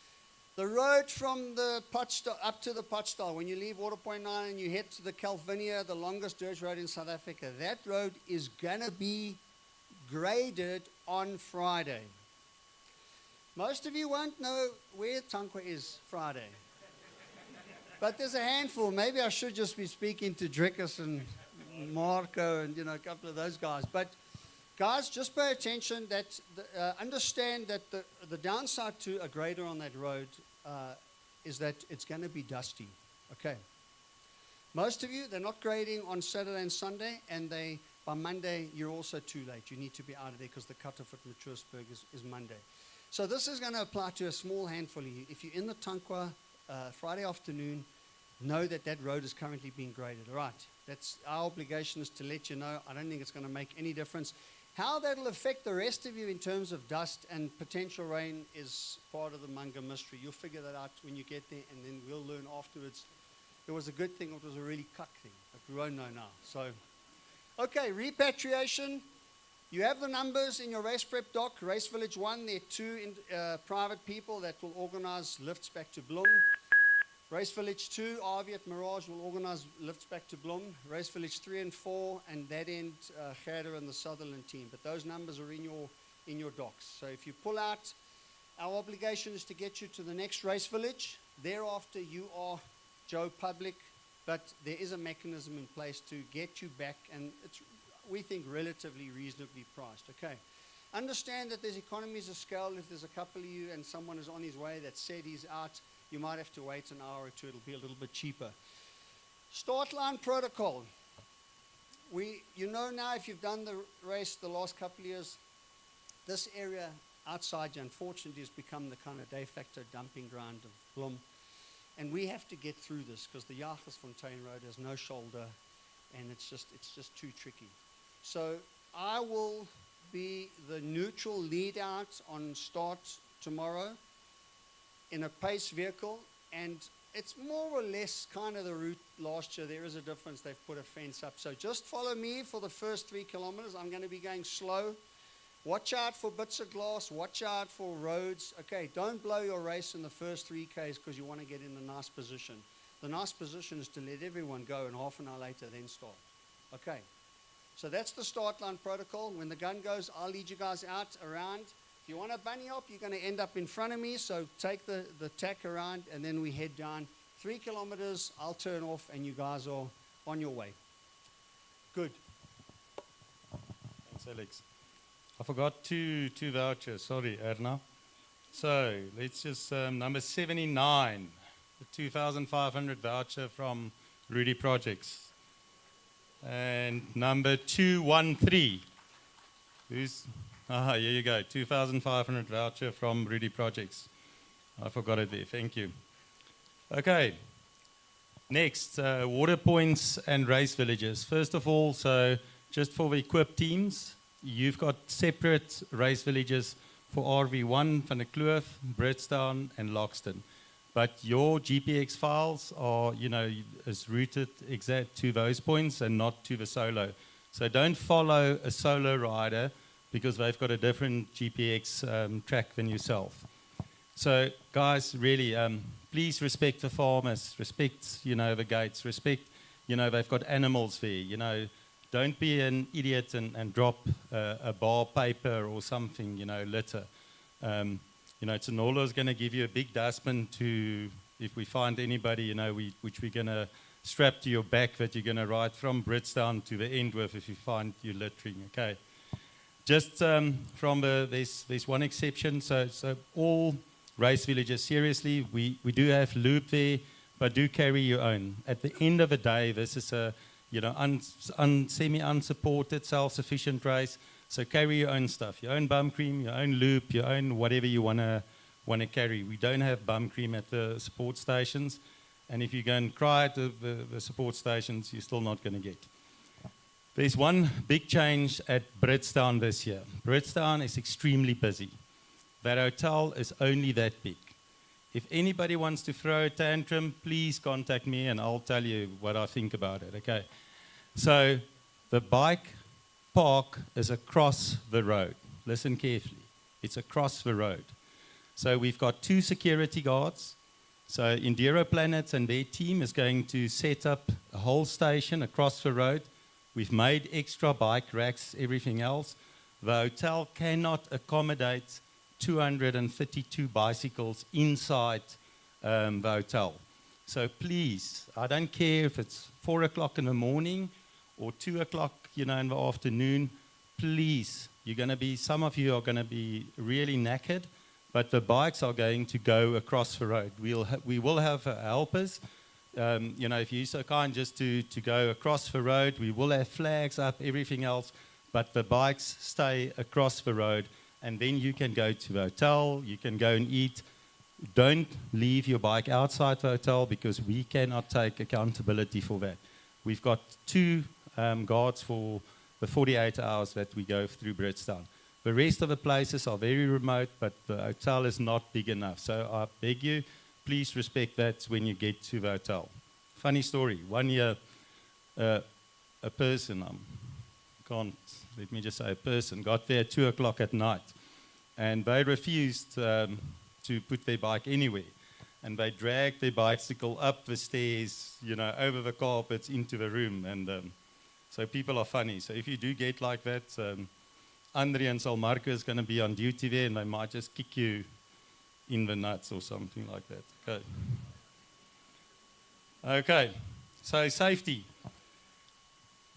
the road from the Potchstal up to the Potchstal, when you leave Waterpoint 9 and you head to the Calvinia, the longest dirt road in South Africa, that road is going to be graded on Friday. Most of you won't know where Tankwa is Friday. But there's a handful. Maybe I should just be speaking to Drickus and Marco and, you know, a couple of those guys. But guys, just pay attention that, understand that the downside to a grader on that road is that it's going to be dusty, okay? Most of you, they're not grading on Saturday and Sunday, and by Monday, you're also too late. You need to be out of there because the cutoff at Maturusburg is Monday. So this is going to apply to a small handful of you. If you're in the Tankwa Friday afternoon, know that that road is currently being graded. All right, that's our obligation, is to let you know. I don't think it's going to make any difference. How that'll affect the rest of you in terms of dust and potential rain is part of the Munga mystery. You'll figure that out when you get there, and then we'll learn afterwards. It was a good thing, it was a really cuck thing, but we won't know now. So, okay, repatriation. You have the numbers in your race prep doc. Race Village 1, there are 2 private people that will organize lifts back to Bloem. Race Village 2, RV at Mirage will organize lifts back to Bloem. Race Village 3 and 4, and that end, Gerda and the Sutherland team. But those numbers are in your docs. So if you pull out, our obligation is to get you to the next Race Village. Thereafter, you are Joe Public, but there is a mechanism in place to get you back, and it's, we think, relatively reasonably priced. Okay. Understand that there's economies of scale. If there's a couple of you and someone is on his way that said he's out, you might have to wait an hour or 2. It'll be a little bit cheaper. Start line protocol. You know now, if you've done the race the last couple of years, this area outside you, unfortunately, has become the kind of de facto dumping ground of Bloem. And we have to get through this because the Jagersfontein Road has no shoulder, and it's just too tricky. So I will be the neutral lead out on start tomorrow in a pace vehicle, and it's more or less kind of the route last year. There is a difference. They've put a fence up. So just follow me for the first 3 kilometers. I'm going to be going slow. Watch out for bits of glass. Watch out for roads. Okay, don't blow your race in the first 3 Ks because you want to get in a nice position. The nice position is to let everyone go and half an hour later then start. Okay. So that's the start line protocol. When the gun goes, I'll lead you guys out around. If you want a bunny hop, you're going to end up in front of me. So take the tack around and then we head down 3 kilometers. I'll turn off and you guys are on your way. Good. Thanks, Alex. I forgot two vouchers. Sorry, Erna. So let's just, number 79, the 2,500 voucher from Rudy Projects. And number 213, here you go, 2,500 voucher from Rudy Projects. I forgot it there, thank you. Okay, next, water points and race villages. First of all, so just for the equipped teams, you've got separate race villages for RV1, Van der Kloof, Bridgetown, and Loxton. But your GPX files are, is routed exact to those points and not to the solo. So don't follow a solo rider because they've got a different GPX track than yourself. So guys, really, please respect the farmers, respect, the gates, respect, they've got animals there, Don't be an idiot and drop a bar paper or something, litter. Tshenolo is going to give you a big dustbin to, if we find anybody, which we're going to strap to your back that you're going to ride from Bridgetown to the end with if you find you littering, okay? Just from there's one exception, so all race villages, seriously, we do have loop there, but do carry your own. At the end of the day, this is a, semi-unsupported, self-sufficient race. So carry your own stuff, your own bum cream, your own loop, your own whatever you wanna carry. We don't have bum cream at the support stations, and if you go and cry at the support stations, you're still not going to get. There's one big change at Bridgetown this year. Bridgetown is extremely busy. That hotel is only that big. If anybody wants to throw a tantrum, please contact me and I'll tell you what I think about it, okay? So the bike park is across the road. Listen carefully. It's across the road. So we've got 2 security guards. So Enduro Planet and their team is going to set up a whole station across the road. We've made extra bike racks, everything else. The hotel cannot accommodate 232 bicycles inside the hotel. So please, I don't care if it's 4 o'clock in the morning or 2 o'clock, in the afternoon, please, some of you are going to be really knackered, but the bikes are going to go across the road. We will have helpers, if you're so kind just to go across the road, we will have flags up, everything else, but the bikes stay across the road, and then you can go to the hotel, you can go and eat. Don't leave your bike outside the hotel because we cannot take accountability for that. We've got 2 guards for the 48 hours that we go through Bridgetown. The rest of the places are very remote, but the hotel is not big enough. So I beg you, please respect that when you get to the hotel. Funny story, one year, a person, let me just say a person, got there at 2 o'clock at night, and they refused to put their bike anywhere. And they dragged their bicycle up the stairs, over the carpets into the room, and so people are funny. So if you do get like that, Andre and Salmarco is going to be on duty there, and they might just kick you in the nuts or something like that. Okay, so safety.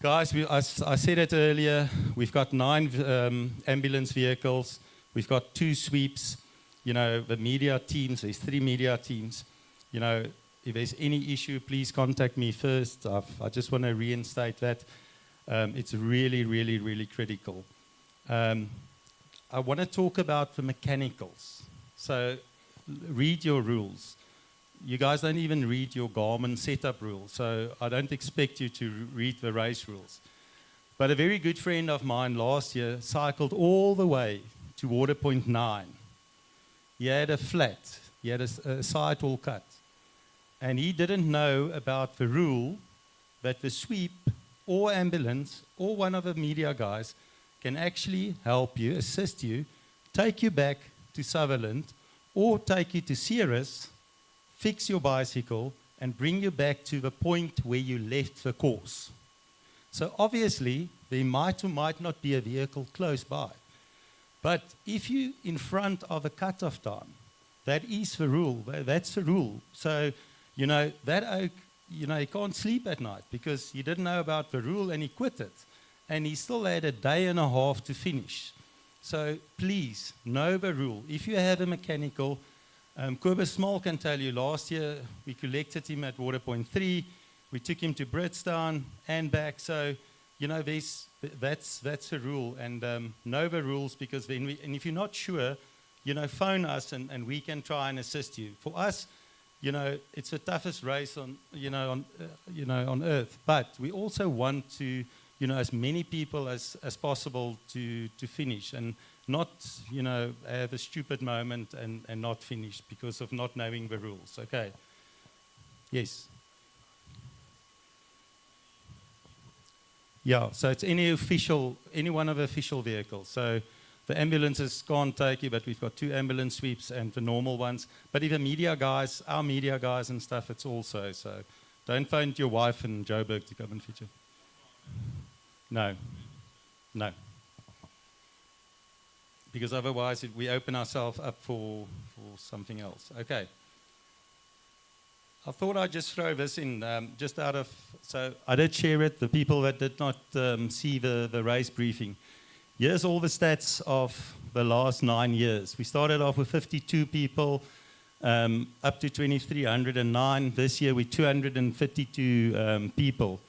Guys, I said it earlier, we've got 9 ambulance vehicles, we've got 2 sweeps, the media teams, there's 3 media teams. If there's any issue, please contact me first. I just want to reinstate that. It's really, really, really critical. I want to talk about the mechanicals. So read your rules. You guys don't even read your Garmin setup rules, so I don't expect you to read the race rules. But a very good friend of mine last year cycled all the way to water point 9. He had a flat, he had a sidewall cut. And he didn't know about the rule that the sweep or ambulance or one of the media guys can actually help you, assist you, take you back to Sutherland or take you to Ceres, fix your bicycle, and bring you back to the point where you left the course. So obviously, there might or might not be a vehicle close by. But if you're in front of a cutoff time, that is the rule. That's the rule. So, that oak, he can't sleep at night because he didn't know about the rule and he quit it. And he still had a day and a half to finish. So please, know the rule. If you have a mechanical, Kobus Small can tell you, last year we collected him at Waterpoint 3. We took him to Britstown and back. So, that's a rule. And know the rules, because then and if you're not sure, phone us and we can try and assist you. For us, it's the toughest race on earth. But we also want to, as many people as possible to finish and not, have a stupid moment and not finish because of not knowing the rules. Okay. Yes. Yeah, so it's any one of the official vehicles. So the ambulances can't take you, but we've got 2 ambulance sweeps and the normal ones. But even our media guys and stuff, it's also. So don't phone your wife in Joburg to come and feature. No. Because otherwise we open ourselves up for something else. Okay. I thought I'd just throw this in, just out of, so I did share it, the people that did not see the race briefing. Here's all the stats of the last 9 years. We started off with 52 people, up to 2,309. This year we're 252 people.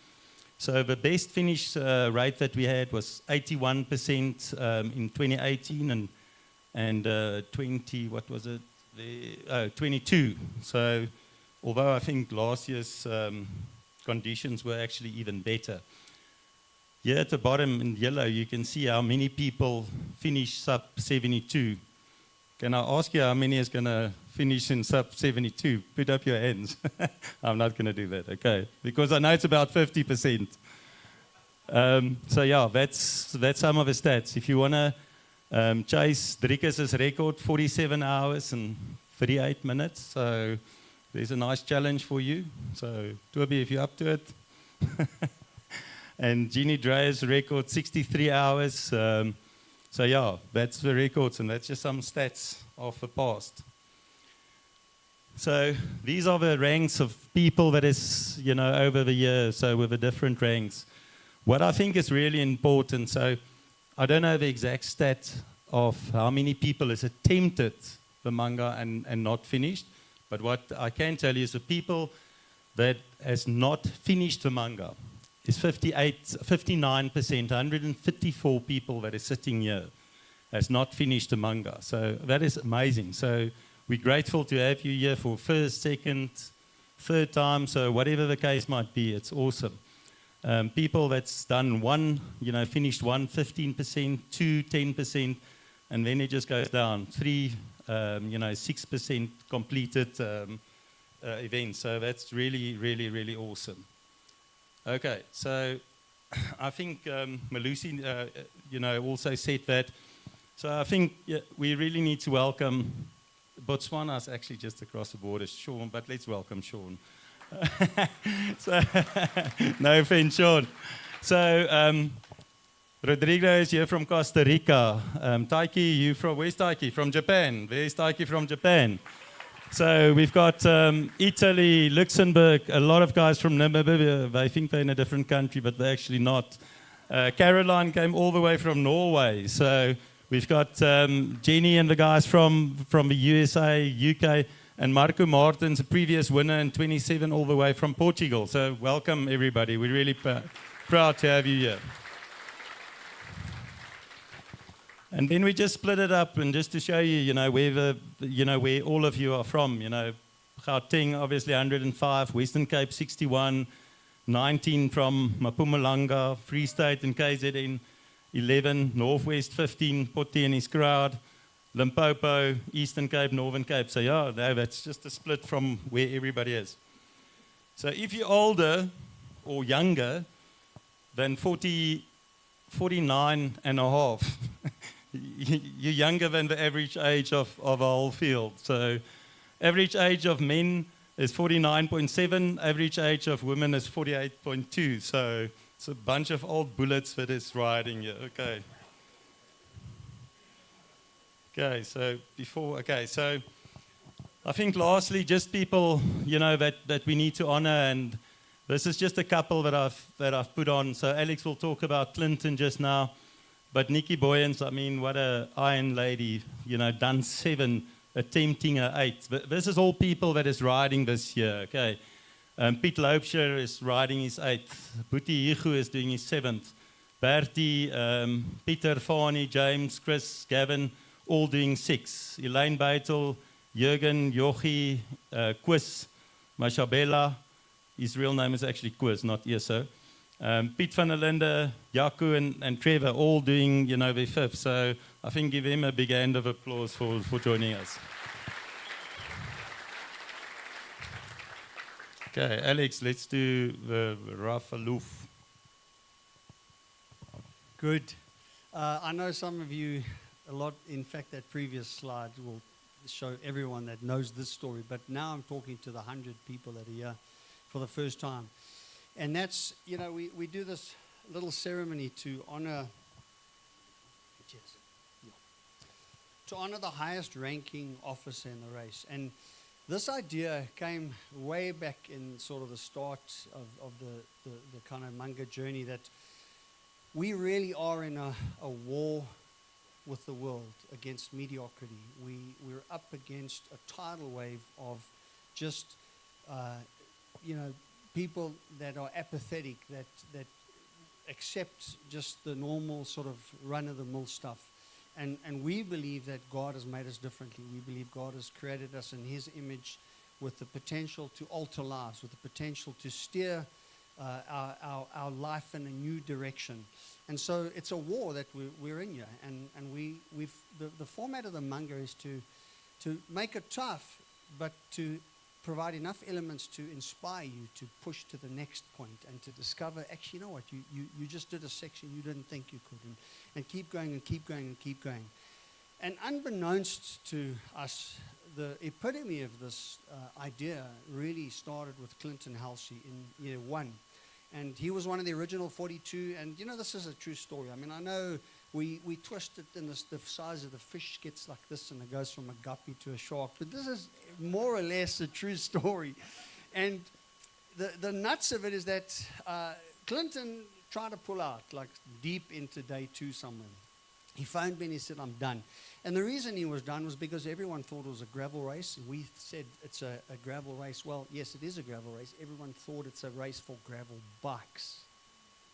So the best finish rate that we had was 81% in 2018 and 22. So although I think last year's conditions were actually even better. Here at the bottom in yellow, you can see how many people finish sub 72. Can I ask you how many is going to finish in sub 72? Put up your hands. I'm not going to do that, okay? Because I know it's about 50%. So yeah, that's some of the stats. If you want to chase Driekus' record, 47 hours and 38 minutes. So there's a nice challenge for you. So Toby, if you're up to it. And Jeannie Dreye's record, 63 hours. So yeah, that's the records, and that's just some stats of the past. So these are the ranks of people that is, over the years, so with the different ranks. What I think is really important, so I don't know the exact stat of how many people has attempted the Munga and not finished, but what I can tell you is the people that has not finished the Munga is 59%, 154 people that is sitting here has not finished the Munga. So that is amazing. So we're grateful to have you here for first, second, third time. So whatever the case might be, it's awesome. People that's done one, finished 1, 15%, 2, 10%, and then it just goes down. 3, 6% completed events. So that's really, really, really awesome. Okay, so I think Malusi, also said that. So I think we really need to welcome, Botswana's actually just across the border, Sean, but let's welcome Sean. So, no offense, Sean. So Rodrigo is here from Costa Rica. Taiki, where's Taiki? From Japan. Where's Taiki from Japan? So we've got Italy, Luxembourg, a lot of guys from Namibia. They think they're in a different country, but they're actually not. Caroline came all the way from Norway. So we've got Jenny and the guys from the USA, UK, and Marco Martins, a previous winner in 27, all the way from Portugal. So welcome, everybody. We're really proud to have you here. And then we just split it up, and just to show you, where all of you are from. Gauteng, obviously 105, Western Cape 61, 19 from Mpumalanga, Free State and KZN 11, Northwest 15, Poti and his crowd, Limpopo, Eastern Cape, Northern Cape. So yeah, that's just a split from where everybody is. So if you're older or younger than 49 and a half, you're younger than the average age of a whole field. So average age of men is 49.7. Average age of women is 48.2. So it's a bunch of old bullets that is riding here. Okay. So I think lastly, just people, that we need to honor, and this is just a couple that I've put on. So Alex will talk about Clinton just now, but Nikki Boyens, I mean, what a iron lady, done 7, attempting a 8. This is all people that is riding this year, okay. Piet Loubser is riding his 8th. Boetie Higu is doing his 7th. Bertie, Peter, Fani, James, Chris, Gavin, all doing 6. Elaine Beitel, Jürgen, Jochi, Quis, Mashabela. His real name is actually Quis, not ESO. Piet van der Linde, Jaco, and Trevor, all doing, their 5th. So I think give him a big hand of applause for joining us. Okay, Alex, let's do the Rafaloof. Good. I know some of you, a lot, in fact, that previous slide will show everyone that knows this story, but now I'm talking to the 100 people that are here for the first time. And that's, we do this little ceremony to honor, the highest ranking officer in the race. And this idea came way back in sort of the start of the kind of Munga journey, that we really are in a war with the world against mediocrity. We're up against a tidal wave of just, people that are apathetic, that accept just the normal sort of run-of-the-mill stuff. And we believe that God has made us differently. We believe God has created us in His image with the potential to alter lives, with the potential to steer our life in a new direction. And so it's a war that we're in here. And the format of the Munga is to make it tough, but to provide enough elements to inspire you to push to the next point and to discover, actually, you know what, you just did a section you didn't think you could, and keep going and keep going and keep going. And unbeknownst to us, the epitome of this idea really started with Clinton Halsey in year 1. And he was one of the original 42, and this is a true story. I mean, I know we twist it, and the size of the fish gets like this, and it goes from a guppy to a shark, but this is more or less a true story. And the nuts of it is that Clinton tried to pull out, like deep into day 2 somewhere. He phoned me and he said, I'm done. And the reason he was done was because everyone thought it was a gravel race. We said it's a gravel race. Well, yes, it is a gravel race. Everyone thought it's a race for gravel bikes.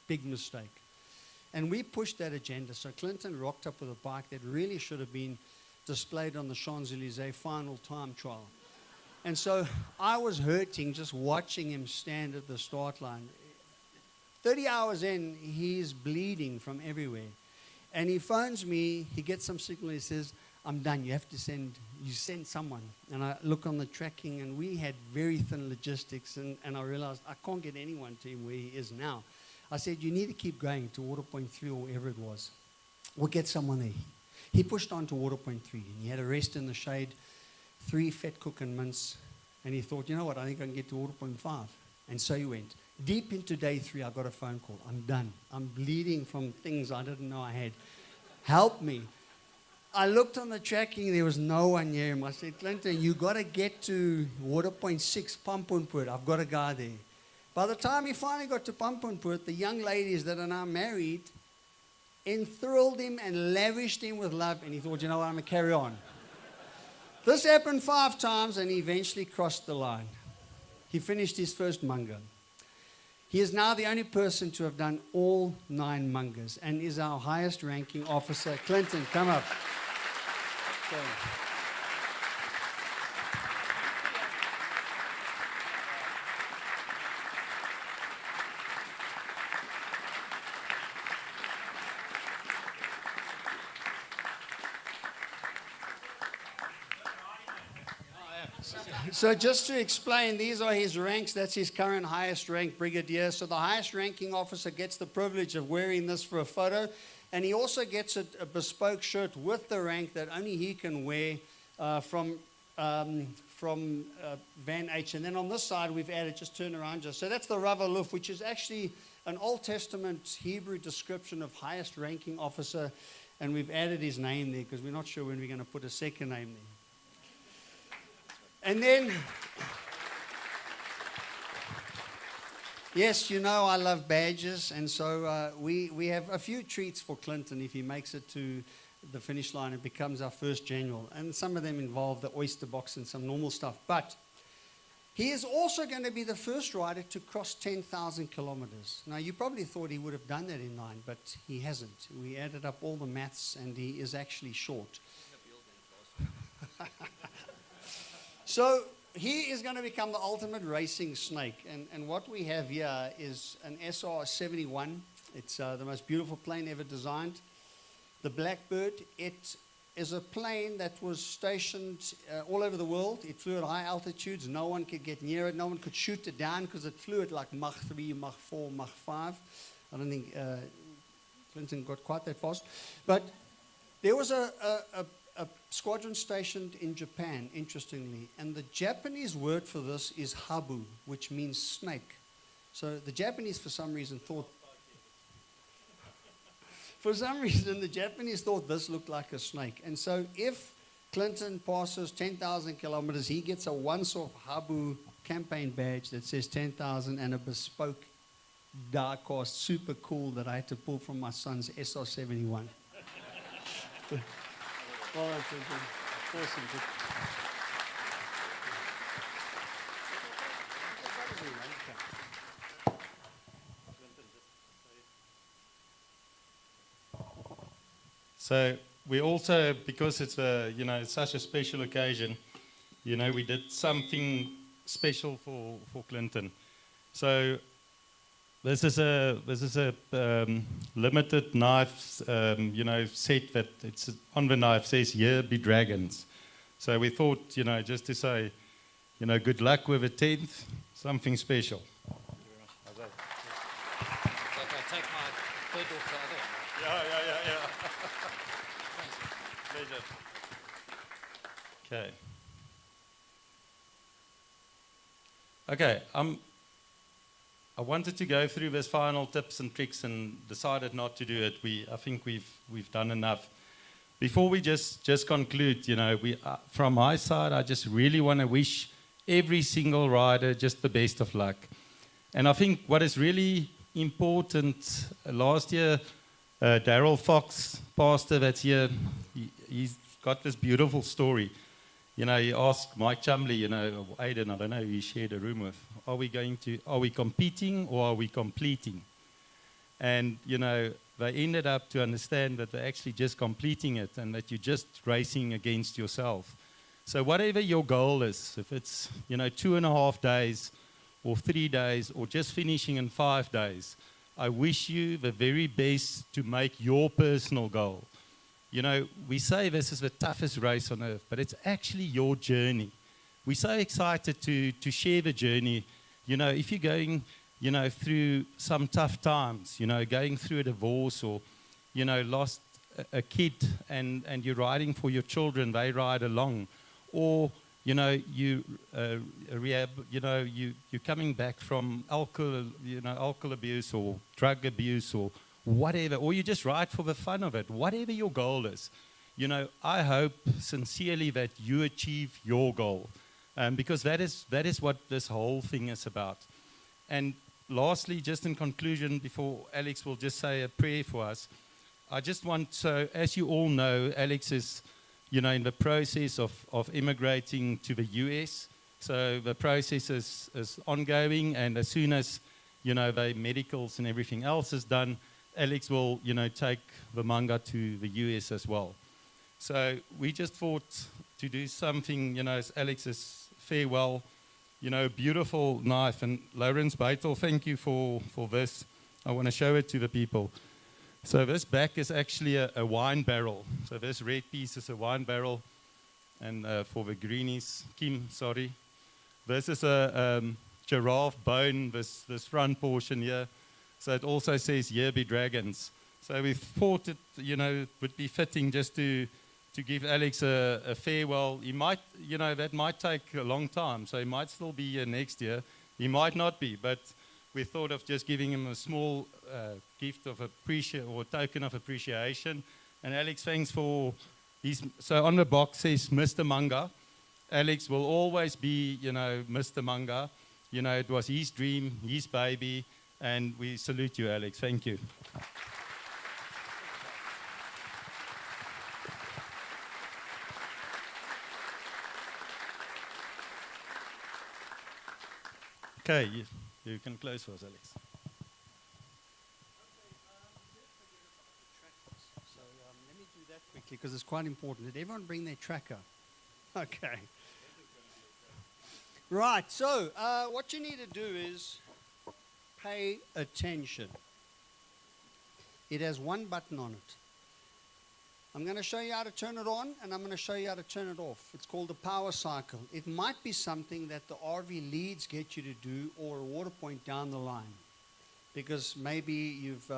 Big mistake. And we pushed that agenda. So Clinton rocked up with a bike that really should have been displayed on the Champs-Élysées final time trial. And so I was hurting just watching him stand at the start line. 30 hours in, he's bleeding from everywhere. And he phones me, he gets some signal, he says, I'm done, you send someone. And I look on the tracking, and we had very thin logistics, and I realized I can't get anyone to him where he is now. I said, you need to keep going to water point 3 or wherever it was. We'll get someone there. He pushed on to water point 3, and he had a rest in the shade, 3 fat cooking mints, and he thought, you know what, I think I can get to water point 5. And so he went. Deep into day 3, I got a phone call. I'm done. I'm bleeding from things I didn't know I had. Help me. I looked on the tracking. There was no one near him. I said, Clinton, you got to get to water point 6, Pampunput. I've got a guy there. By the time he finally got to Pampunput, the young ladies that are now married enthralled him and lavished him with love. And he thought, you know what, I'm going to carry on. This happened 5 times, and he eventually crossed the line. He finished his first Munga. He is now the only person to have done all 9 Mungas and is our highest ranking officer. Clinton, come up. Okay. So just to explain, these are his ranks. That's his current highest rank, brigadier. So the highest ranking officer gets the privilege of wearing this for a photo. And he also gets a bespoke shirt with the rank that only he can wear from from Van H. And then on this side, we've added, just turn around, just so that's the Rav Aluf, which is actually an Old Testament Hebrew description of highest ranking officer. And we've added his name there because we're not sure when we're going to put a second name there. And then, yes, you know I love badges. And so we have a few treats for Clinton if he makes it to the finish line and becomes our first general. And some of them involve the oyster box and some normal stuff. But he is also going to be the first rider to cross 10,000 kilometers. Now, you probably thought he would have done that in 9, but he hasn't. We added up all the maths, and he is actually short. So he is going to become the ultimate racing snake. And what we have here is an SR-71. It's the most beautiful plane ever designed. The Blackbird, it is a plane that was stationed all over the world. It flew at high altitudes. No one could get near it. No one could shoot it down because it flew at like Mach 3, Mach 4, Mach 5. I don't think Clinton got quite that fast. But there was a squadron stationed in Japan, interestingly. And the Japanese word for this is habu, which means snake. So the Japanese, for some reason, thought the Japanese thought this looked like a snake. And so if Clinton passes 10,000 kilometers, he gets a once-off Habu campaign badge that says 10,000 and a bespoke die-cast super cool that I had to pull from my son's SR-71. Well done, Clinton. Awesome. So we also, because it's it's such a special occasion, we did something special for Clinton. So this is a limited knife, set that it's on the knife says "Here be dragons." So we thought, just to say, good luck with the 10th, something special. Okay, I wanted to go through this final tips and tricks and decided not to do it. I think we've done enough. Before we just conclude, from my side, I just really want to wish every single rider just the best of luck. And I think what is really important, last year, Daryl Fox, pastor that's here, he's got this beautiful story. He asked Mike Chumley, Aiden, I don't know who he shared a room with, are we competing or are we completing? And, they ended up to understand that they're actually just completing it and that you're just racing against yourself. So whatever your goal is, if it's, 2.5 days or 3 days or just finishing in 5 days, I wish you the very best to make your personal goal. We say this is the toughest race on earth, but it's actually your journey. We're so excited to share the journey. If you're going, through some tough times, going through a divorce or, lost a kid and you're riding for your children, they ride along. Or, you rehab, you're coming back from alcohol abuse or drug abuse or whatever, or you just ride for the fun of it, whatever your goal is. I hope sincerely that you achieve your goal, because that is what this whole thing is about. And lastly, just in conclusion, before Alex will just say a prayer for us, I just want, so as you all know, Alex is, in the process of immigrating to the US. So the process is ongoing, and as soon as, the medicals and everything else is done, Alex will, take the Munga to the US as well. So we just thought to do something, as Alex's farewell, beautiful knife. And Lawrence Beitel, thank you for this. I want to show it to the people. So this back is actually a wine barrel. So this red piece is a wine barrel. And for the greenies, Kim, sorry. This is a giraffe bone, this front portion here. So it also says, "Here be dragons." So we thought it, would be fitting just to to give Alex a farewell. He might, that might take a long time, so he might still be here next year. He might not be, but we thought of just giving him a small gift of token of appreciation. And Alex, thanks for so on the box says Mr. Munga. Alex will always be, Mr. Munga. It was his dream, his baby, and we salute you, Alex. Thank you. Okay, you can close for us, Alex. So let me do that quickly because it's quite important. Did everyone bring their tracker? Okay. Right, so what you need to do is pay attention. It has one button on it. I'm going to show you how to turn it on, and I'm going to show you how to turn it off. It's called the power cycle. It might be something that the RV leads get you to do, or a water point down the line, because maybe you've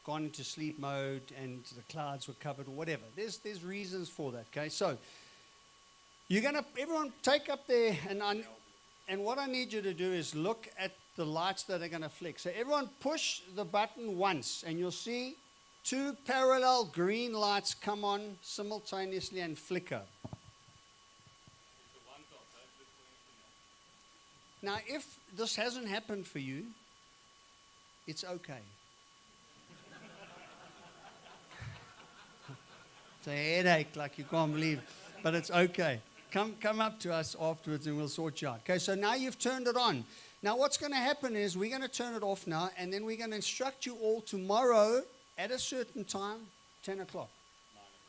gone into sleep mode and the clouds were covered or whatever. There's reasons for that, okay? So you're going to, everyone take up there, and what I need you to do is look at the lights that are going to flick. So everyone push the button once, and you'll see 2 parallel green lights come on simultaneously and flicker. Now, if this hasn't happened for you, it's okay. It's a headache like you can't believe, but it's okay. Come up to us afterwards and we'll sort you out. Okay, so now you've turned it on. Now what's going to happen is we're going to turn it off now, and then we're going to instruct you all tomorrow at a certain time, 10 o'clock,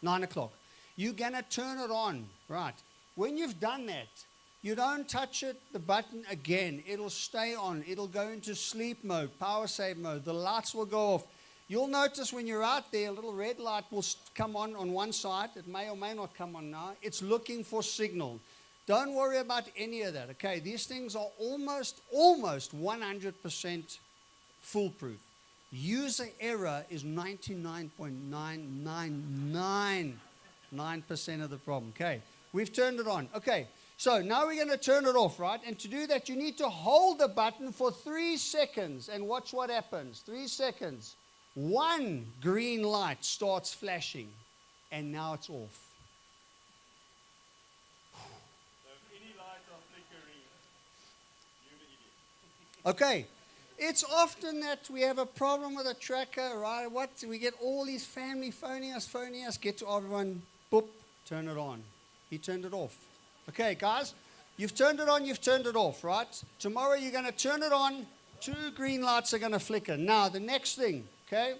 9 o'clock. You're going to turn it on, right? When you've done that, you don't touch it, the button again. It'll stay on. It'll go into sleep mode, power save mode. The lights will go off. You'll notice when you're out there, a little red light will come on one side. It may or may not come on now. It's looking for signal. Don't worry about any of that, okay? These things are almost 100% foolproof. User error is 99.9999% of the problem. Okay, we've turned it on. Okay, so now we're going to turn it off, right? And to do that, you need to hold the button for 3 seconds and watch what happens. 3 seconds. 1 green light starts flashing, and now it's off. So if any lights are flickering, you're the idiot. Okay. It's often that we have a problem with a tracker, right? We get all these family phoning us, get to everyone, boop, turn it on. He turned it off. Okay, guys, you've turned it on, you've turned it off, right? Tomorrow you're going to turn it on, 2 green lights are going to flicker. Now, the next thing, okay?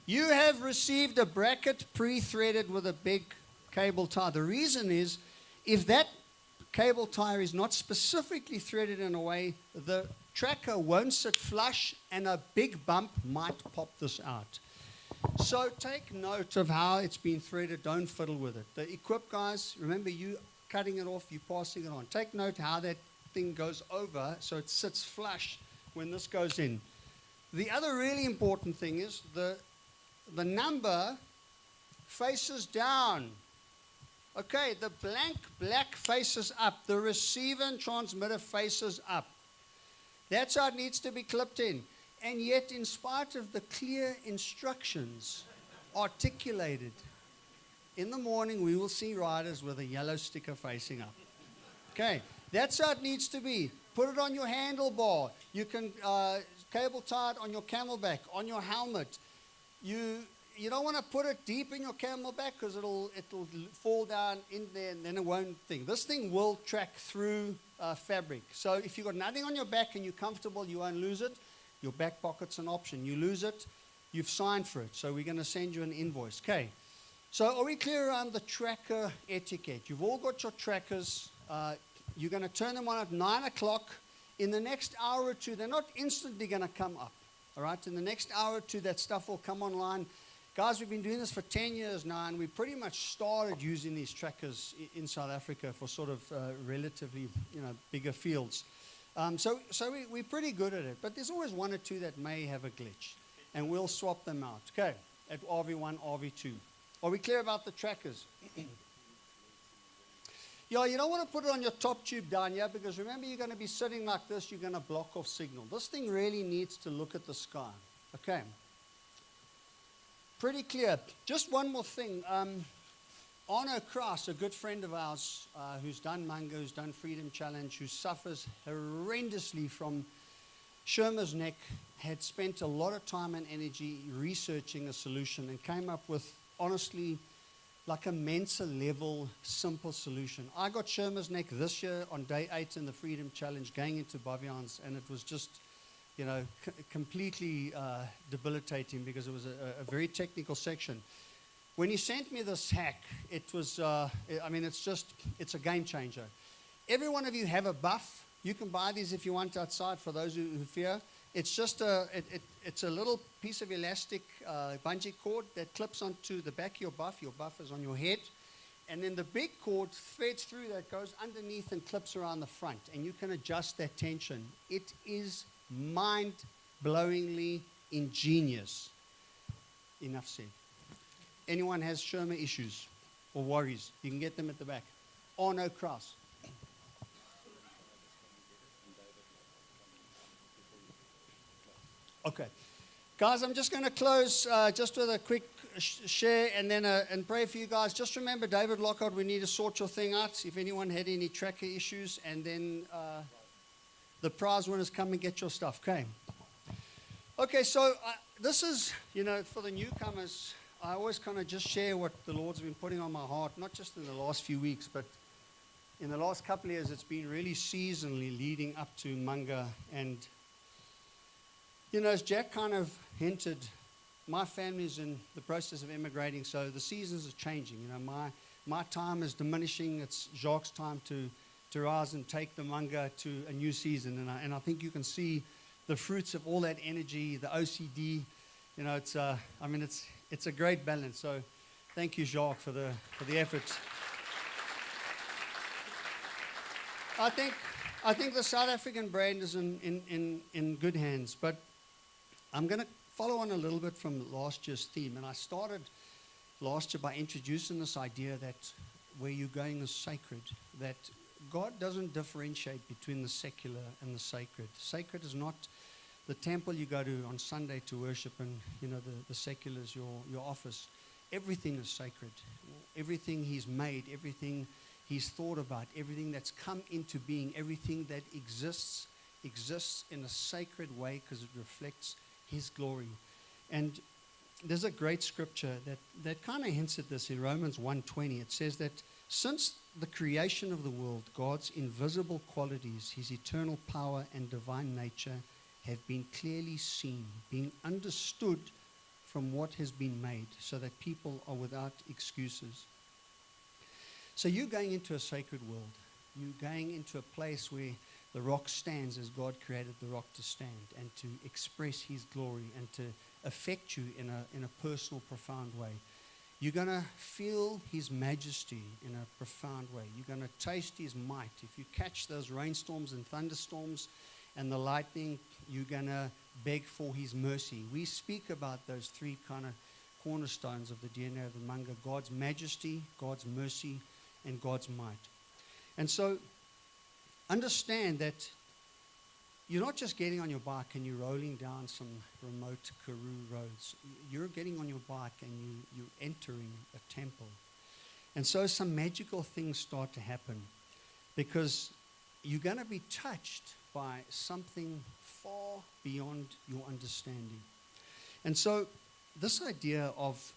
You have received a bracket pre-threaded with a big cable tie. The reason is, if that cable tie is not specifically threaded in a way, the tracker won't sit flush and a big bump might pop this out. So take note of how it's been threaded. Don't fiddle with it. The equip guys, remember you cutting it off, you passing it on. Take note how that thing goes over so it sits flush when this goes in. The other really important thing is the number faces down. Okay, the blank black faces up. The receiver and transmitter faces up. That's how it needs to be clipped in. And yet, in spite of the clear instructions articulated, in the morning we will see riders with a yellow sticker facing up. Okay, that's how it needs to be. Put it on your handlebar. You can cable tie it on your camelback, on your helmet. You don't want to put it deep in your camelback because it'll fall down in there and then it won't think. This thing will track through fabric. So if you've got nothing on your back and you're comfortable, you won't lose it. Your back pocket's an option. You lose it, you've signed for it. So we're going to send you an invoice. Okay. So are we clear around the tracker etiquette? You've all got your trackers. You're going to turn them on at 9 o'clock. In the next hour or two, they're not instantly going to come up. All right? In the next hour or two, that stuff will come online. Guys, we've been doing this for 10 years now, and we pretty much started using these trackers in South Africa for sort of relatively, bigger fields. So we're pretty good at it, but there's always 1 or 2 that may have a glitch, and we'll swap them out. Okay, at RV1, RV2. Are we clear about the trackers? Yeah, you don't want to put it on your top tube down here because remember you're going to be sitting like this, you're going to block off signal. This thing really needs to look at the sky. Okay. Pretty clear. Just one more thing. Arno Kraus, a good friend of ours who's done Munga, who's done Freedom Challenge, who suffers horrendously from Schirmer's neck, had spent a lot of time and energy researching a solution and came up with, honestly, like a Mensa level, simple solution. I got Schirmer's neck this year on day 8 in the Freedom Challenge, going into Bavians, and it was just, you know, completely debilitating because it was a very technical section. When he sent me this hack, it was, I mean, it's a game changer. Every one of you have a buff. You can buy these if you want outside for those who fear. It's just it's a little piece of elastic bungee cord that clips onto the back of your buff. Your buff is on your head. And then the big cord threads through that, goes underneath and clips around the front. And you can adjust that tension. It is mind-blowingly ingenious. Enough said. Anyone has Schirmer issues or worries, you can get them at the back. Arno Kraus. Okay. Guys, I'm just going to close just with a quick share and then and pray for you guys. Just remember, David Lockhart, we need to sort your thing out if anyone had any tracker issues. And then the prize winners come and get your stuff. Okay. Okay, so this is, you know, for the newcomers, I always kind of just share what the Lord's been putting on my heart, not just in the last few weeks, but in the last couple of years, it's been really seasonally leading up to Munga. And, you know, as Jack kind of hinted, my family's in the process of immigrating, so the seasons are changing. You know, my time is diminishing. It's Jacques' time to rise and take the Munga to a new season. And I think you can see the fruits of all that energy, the OCD. You know, it's a great balance. So thank you, Jacques, for the effort. I think the South African brand is in good hands. But I'm going to follow on a little bit from last year's theme. And I started last year by introducing this idea that where you're going is sacred, that God doesn't differentiate between the secular and the sacred. Sacred is not the temple you go to on Sunday to worship, and you know the secular is your office. Everything is sacred. Everything He's made, everything He's thought about, everything that's come into being, everything that exists in a sacred way because it reflects His glory. And there's a great scripture that kind of hints at this in Romans 1:20. It says that since the creation of the world, God's invisible qualities, His eternal power and divine nature have been clearly seen, being understood from what has been made, so that people are without excuses. So you're going into a sacred world. You're going into a place where the rock stands as God created the rock to stand and to express His glory and to affect you in a personal, profound way. You're going to feel His majesty in a profound way. You're going to taste His might. If you catch those rainstorms and thunderstorms and the lightning, you're going to beg for His mercy. We speak about those three kind of cornerstones of the DNA of the Munga: God's majesty, God's mercy, and God's might. And so understand that you're not just getting on your bike and you're rolling down some remote Karoo roads. You're getting on your bike and you're entering a temple. And so some magical things start to happen because you're going to be touched by something far beyond your understanding. And so this idea of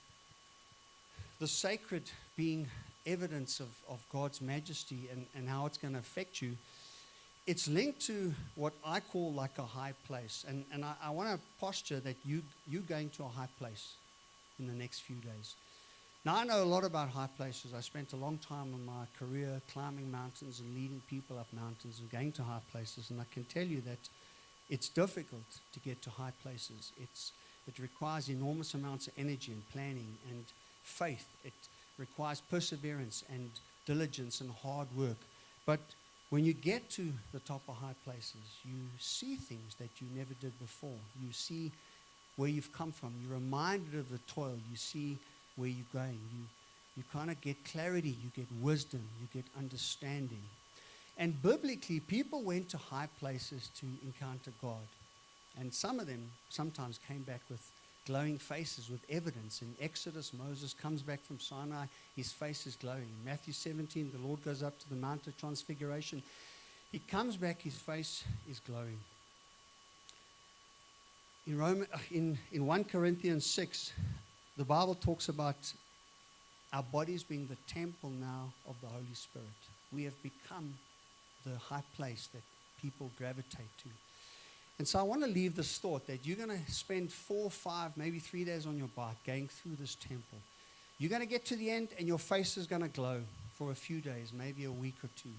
the sacred being evidence of God's majesty and how it's going to affect you, it's linked to what I call like a high place. And I want to posture that you're going to a high place in the next few days. Now, I know a lot about high places. I spent a long time in my career climbing mountains and leading people up mountains and going to high places. And I can tell you that it's difficult to get to high places. It requires enormous amounts of energy and planning and faith. It requires perseverance and diligence and hard work. But when you get to the top of high places, you see things that you never did before. You see where you've come from. You're reminded of the toil. You see where you're going. You kind of get clarity, you get wisdom, you get understanding. And biblically, people went to high places to encounter God. And some of them sometimes came back with glowing faces, with evidence. In Exodus, Moses comes back from Sinai, his face is glowing. In Matthew 17, the Lord goes up to the Mount of Transfiguration. He comes back, his face is glowing. In 1 Corinthians 6, the Bible talks about our bodies being the temple now of the Holy Spirit. We have become the high place that people gravitate to. And so I want to leave this thought that you're going to spend 4, 5, maybe 3 days on your bike going through this temple. You're going to get to the end and your face is going to glow for a few days, maybe a week or two.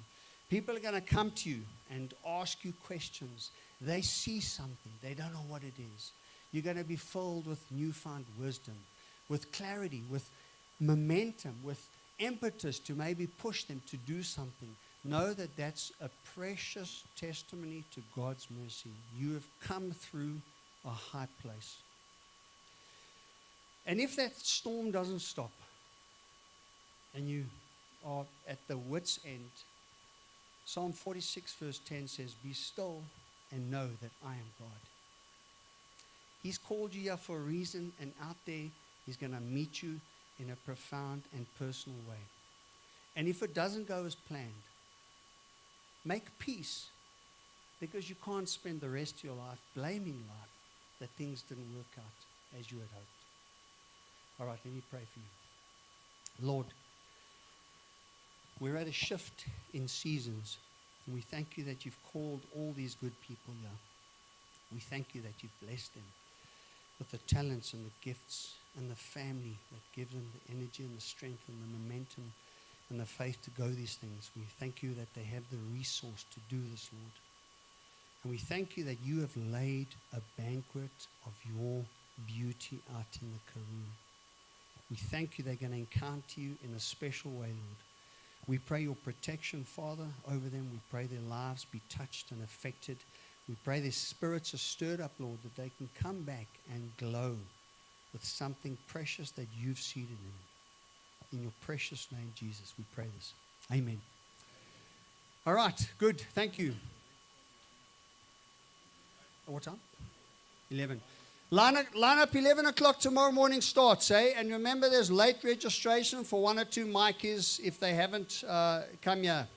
People are going to come to you and ask you questions. They see something. They don't know what it is. You're going to be filled with newfound wisdom, with clarity, with momentum, with impetus to maybe push them to do something. Know that that's a precious testimony to God's mercy. You have come through a high place. And if that storm doesn't stop and you are at the wit's end, Psalm 46 verse 10 says, "Be still and know that I am God." He's called you here for a reason, and out there he's going to meet you in a profound and personal way. And if it doesn't go as planned, make peace, because you can't spend the rest of your life blaming life that things didn't work out as you had hoped. All right, let me pray for you. Lord, we're at a shift in seasons, and we thank you that you've called all these good people here. We thank you that you've blessed them with the talents and the gifts and the family that give them the energy and the strength and the momentum and the faith to go these things. We thank you that they have the resource to do this, Lord. And we thank you that you have laid a banquet of your beauty out in the Karoo. We thank you they're going to encounter you in a special way, Lord. We pray your protection, Father, over them. We pray their lives be touched and affected. We pray their spirits are stirred up, Lord, that they can come back and glow with something precious that you've seeded in them. In your precious name, Jesus, we pray this. Amen. All right, good. Thank you. What time? 11. Line up 11 o'clock tomorrow morning starts, eh? And remember, there's late registration for 1 or 2 Mikeys if they haven't come here.